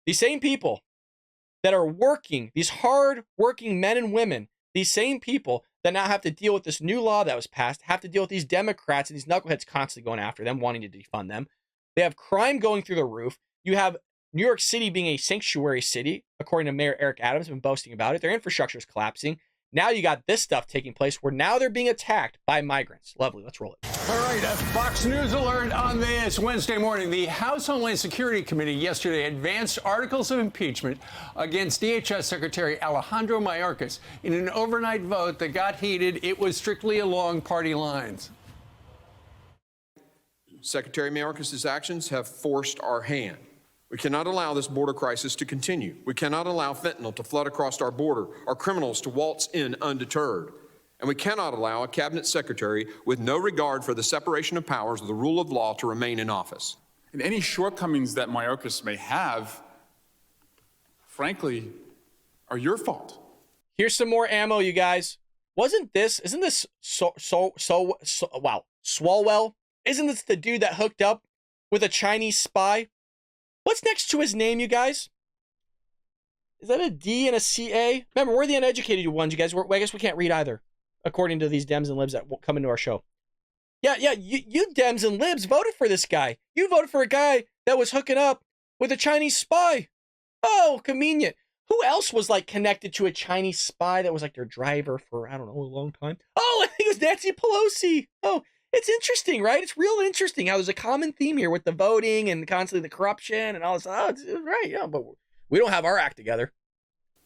that are working, these hard-working men and women, these same people that now have to deal with this new law that was passed, have to deal with these Democrats and these knuckleheads constantly going after them, wanting to defund them. They have crime going through the roof. You have New York City being a sanctuary city, according to Mayor Eric Adams, been boasting about it. Their infrastructure is collapsing. Now you got this stuff taking place where now they're being attacked by migrants. Lovely. Let's roll it. All right, a Fox News alert on this Wednesday morning. The House Homeland Security Committee yesterday advanced articles of impeachment against DHS Secretary Alejandro Mayorkas in an overnight vote that got heated. It was strictly along party lines. Secretary Mayorkas' actions have forced our hand. We cannot allow this border crisis to continue. We cannot allow fentanyl to flood across our border, our criminals to waltz in undeterred. And we cannot allow a cabinet secretary with no regard for the separation of powers or the rule of law to remain in office. And any shortcomings that Mayorkas may have, frankly, are your fault. Here's some more ammo, you guys. Isn't this wow, Swalwell? Isn't this the dude that hooked up with a Chinese spy? What's next to his name, you guys? Is that a D and a CA? Remember, we're the uneducated ones, you guys. I guess we can't read either, according to these Dems and Libs that will come into our show. Yeah, you Dems and Libs voted for this guy. You voted for a guy that was hooking up with a Chinese spy. Oh, convenient. Who else was like connected to a Chinese spy that was like their driver for, I don't know, a long time? Oh, I think it was Nancy Pelosi. Oh, it's interesting, right? It's real interesting how there's a common theme here with the voting and constantly the corruption and all this. Oh, it's right, yeah, but we don't have our act together.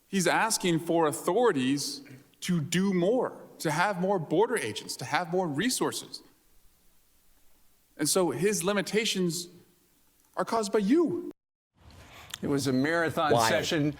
He's asking for authorities to do more, to have more border agents, to have more resources. And so his limitations are caused by you. It was a marathon session,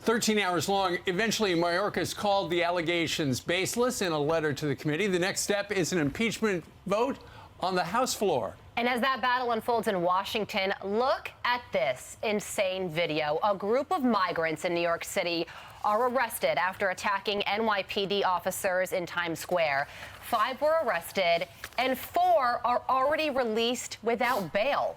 13 hours long. Eventually, Mayorkas called the allegations baseless in a letter to the committee. The next step is an impeachment vote on the House floor. And as that battle unfolds in Washington, look at this insane video. A group of migrants in New York City are arrested after attacking NYPD officers in Times Square. 5 were arrested and 4 are already released without bail.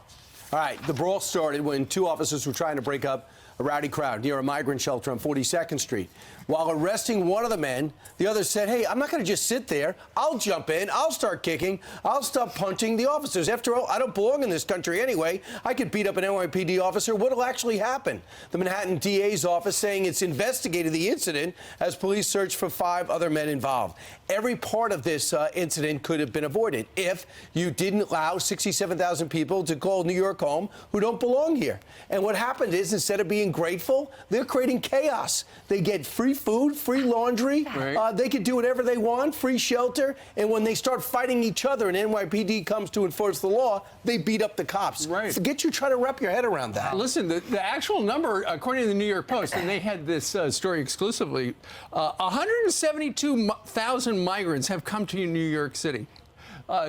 All right, the brawl started when 2 officers were trying to break up a rowdy crowd near a migrant shelter on 42nd Street. While arresting one of the men, the other said, hey, I'm not going to just sit there. I'll jump in. I'll start kicking. I'll stop punching the officers. After all, I don't belong in this country anyway. I could beat up an NYPD officer. What'll actually happen? The Manhattan DA's office saying it's investigated the incident as police search for 5 other men involved. Every part of this incident could have been avoided if you didn't allow 67,000 people to call New York home who don't belong here. And what happened is, instead of being grateful, they're creating chaos. They get free food, free laundry. Right. They can do whatever they want, free shelter. And when they start fighting each other and NYPD comes to enforce the law, they beat up the cops. Right. Forget you trying to wrap your head around that. Listen, the actual number, according to the New York Post, and they had this story exclusively, 172,000 migrants have come to New York City.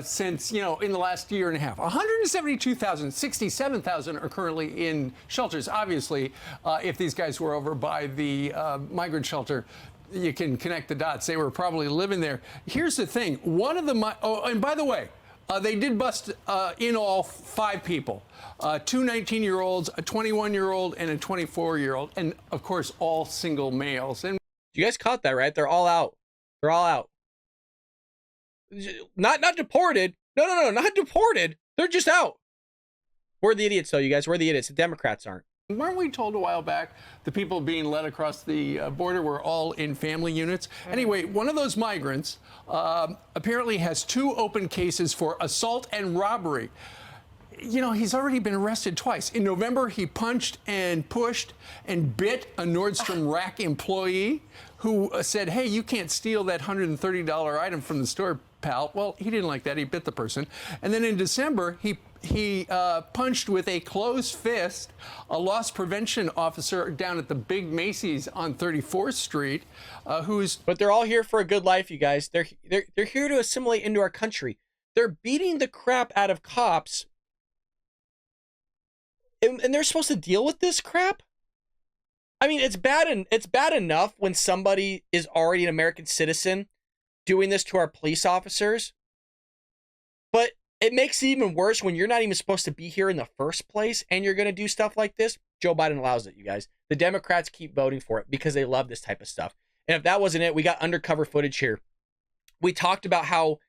Since, in the last year and a half. 172,000, 67,000 are currently in shelters. Obviously, if these guys were over by the migrant shelter, you can connect the dots. They were probably living there. Here's the thing. One of the, and by the way, they did bust in all 5 people, 2 19-year-olds, a 21-year-old, and a 24-year-old, and of course, all single males. And you guys caught that, right? They're all out. They're all out. Not deported. No, not deported. They're just out. We're the idiots, though, you guys. We're the idiots. The Democrats aren't. Weren't we told a while back the people being led across the border were all in family units? Anyway, one of those migrants apparently has 2 open cases for assault and robbery. He's already been arrested twice. In November, he punched and pushed and bit a Nordstrom Rack employee who said, hey, you can't steal that $130 item from the store, pal. Well, he didn't like that. He bit the person. And then in December, he punched with a closed fist a loss prevention officer down at the big Macy's on 34th Street, But they're all here for a good life, you guys. They're here to assimilate into our country. They're beating the crap out of cops. And they're supposed to deal with this crap? I mean, it's bad enough when somebody is already an American citizen doing this to our police officers. But it makes it even worse when you're not even supposed to be here in the first place and you're going to do stuff like this. Joe Biden allows it, you guys. The Democrats keep voting for it because they love this type of stuff. And if that wasn't it, we got undercover footage here. We talked about how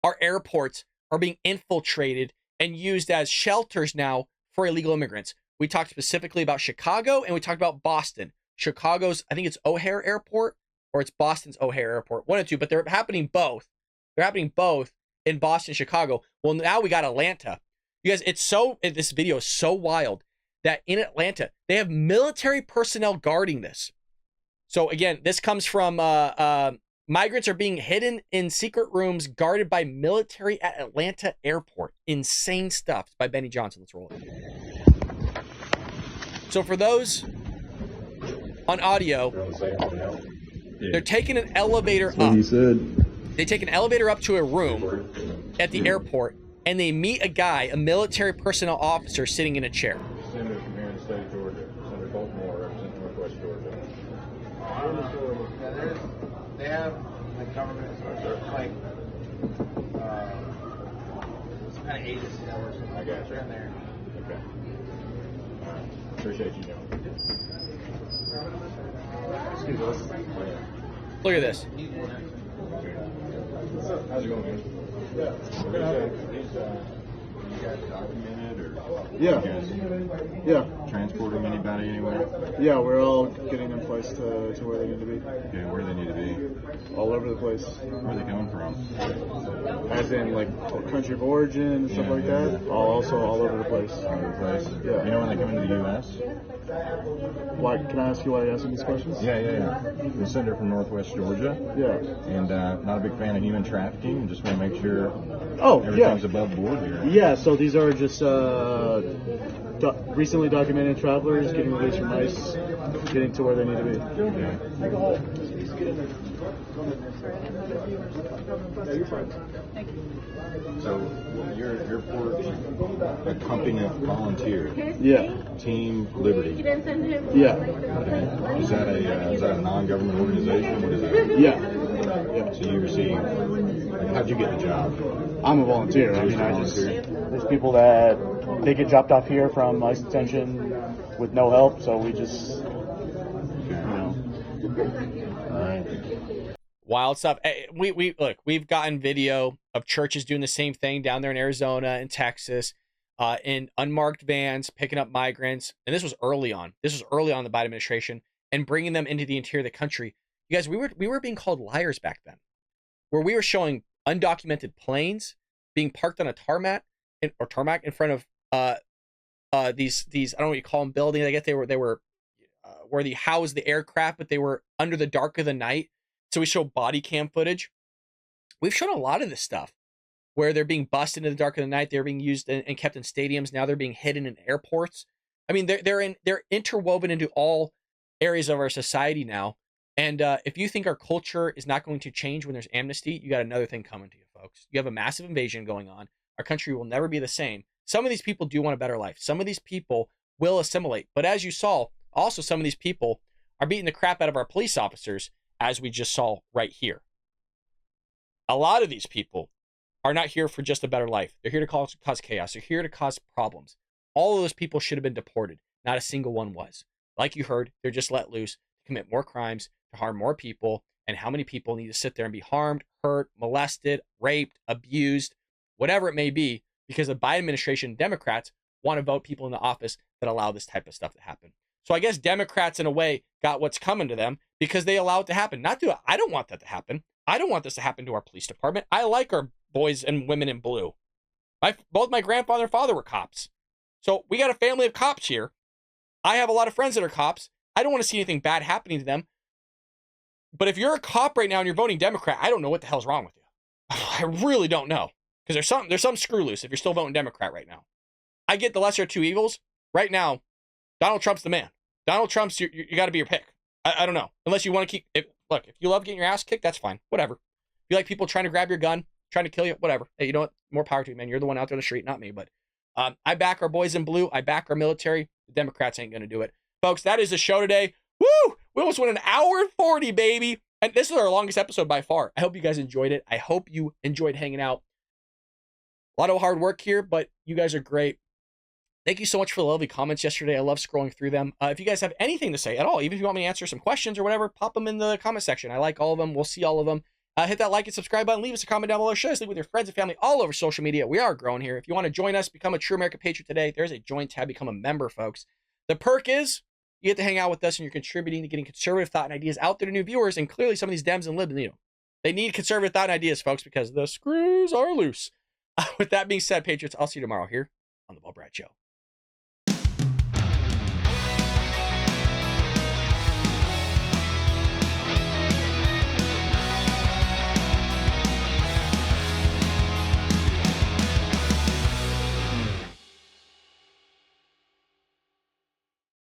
our airports are being infiltrated and used as shelters now for illegal immigrants. We talked specifically about Chicago and we talked about Boston. Chicago's, I think it's O'Hare Airport or it's Boston's O'Hare Airport. One or two, but they're happening both. They're happening both in Boston, Chicago. Well, now we got Atlanta. You guys, this video is so wild that in Atlanta, they have military personnel guarding this. So again, this comes from migrants are being hidden in secret rooms guarded by military at Atlanta airport. Insane stuff. It's by Benny Johnson. Let's roll it. So for those on audio, they're taking an elevator up. They take an elevator up to a room at the airport, and they meet a guy, a military personnel officer, sitting in a chair. Senator from here in the state of Georgia, Senator Baltimore, representing Northwest Georgia. They have the government like some kind of agency that works with them. I got you. In there. Okay. Appreciate you doing. Look at this. How's it going, man? You guys documented or Yeah. you guys Yeah. transporting anybody anywhere? Yeah, we're all getting them placed to where they need to be. Okay, where do they need to be? All over the place. Where are they coming from? As in, like, country of origin and stuff like that. Also all over the place. All over the place? Yeah. You know when they come into the U.S.? Why, can I ask you why you're asking these questions? Yeah. The senator from Northwest Georgia. Yeah. And not a big fan of human trafficking. Just want to make sure everything's above board here. Yeah, so these are just recently documented travelers getting released from ICE, getting to where they need to be. So you're for a company of volunteers. Yeah. Team Liberty. Yeah. Okay. Is that a non-government organization? What is that? Yeah. So you receive. How'd you get the job? I'm a volunteer. I mean, there's people that they get dropped off here from ICE detention with no help, so we just, Wild stuff. We've gotten video of churches doing the same thing down there in Arizona and Texas, in unmarked vans picking up migrants, and this was early on. This was early on in the Biden administration, and bringing them into the interior of the country. You guys, we were being called liars back then, where we were showing undocumented planes being parked on a tarmac in front of these I don't know what you call them, buildings. I guess they were where they housed the aircraft, but they were under the dark of the night. So we show body cam footage. We've shown a lot of this stuff where they're being busted in the dark of the night. They're being used and kept in stadiums. Now they're being hidden in airports. I mean, they're interwoven into all areas of our society now. And if you think our culture is not going to change when there's amnesty, you got another thing coming to you, folks. You have a massive invasion going on. Our country will never be the same. Some of these people do want a better life. Some of these people will assimilate. But as you saw, also some of these people are beating the crap out of our police officers, as we just saw right here. A lot of these people are not here for just a better life. They're here to cause chaos. They're here to cause problems. All of those people should have been deported. Not a single one was. Like you heard, they're just let loose to commit more crimes, to harm more people. And how many people need to sit there and be harmed, hurt, molested, raped, abused, whatever it may be, because the Biden administration, Democrats, want to vote people in the office that allow this type of stuff to happen. So I guess Democrats, in a way, got what's coming to them because they allow it to happen. I don't want that to happen. I don't want this to happen to our police department. I like our boys and women in blue. Both my grandfather and father were cops. So we got a family of cops here. I have a lot of friends that are cops. I don't want to see anything bad happening to them. But if you're a cop right now and you're voting Democrat, I don't know what the hell's wrong with you. I really don't know. Because there's some screw loose if you're still voting Democrat right now. I get the lesser of two evils. Right now, Donald Trump's the man. Donald Trump's, you got to be your pick. I don't know. Unless you want to keep, if you love getting your ass kicked, that's fine. Whatever. If you like people trying to grab your gun, trying to kill you, whatever. Hey, you know what? More power to you, man. You're the one out there on the street, not me. But I back our boys in blue. I back our military. The Democrats ain't going to do it. Folks, that is the show today. Woo! We almost went an hour and 40, baby. And this is our longest episode by far. I hope you guys enjoyed it. I hope you enjoyed hanging out. A lot of hard work here, but you guys are great. Thank you so much for the lovely comments yesterday. I love scrolling through them. If you guys have anything to say at all, even if you want me to answer some questions or whatever, pop them in the comment section. I like all of them. We'll see all of them. Hit that like and subscribe button. Leave us a comment down below. Share this link with your friends and family all over social media. We are growing here. If you want to join us, become a true American patriot today, there's a join tab. Become a member, folks. The perk is you get to hang out with us and you're contributing to getting conservative thought and ideas out there to new viewers. And clearly some of these Dems and Libs need them. They need conservative thought and ideas, folks, because the screws are loose. With that being said, Patriots, I'll see you tomorrow here on the Bob Brat Show.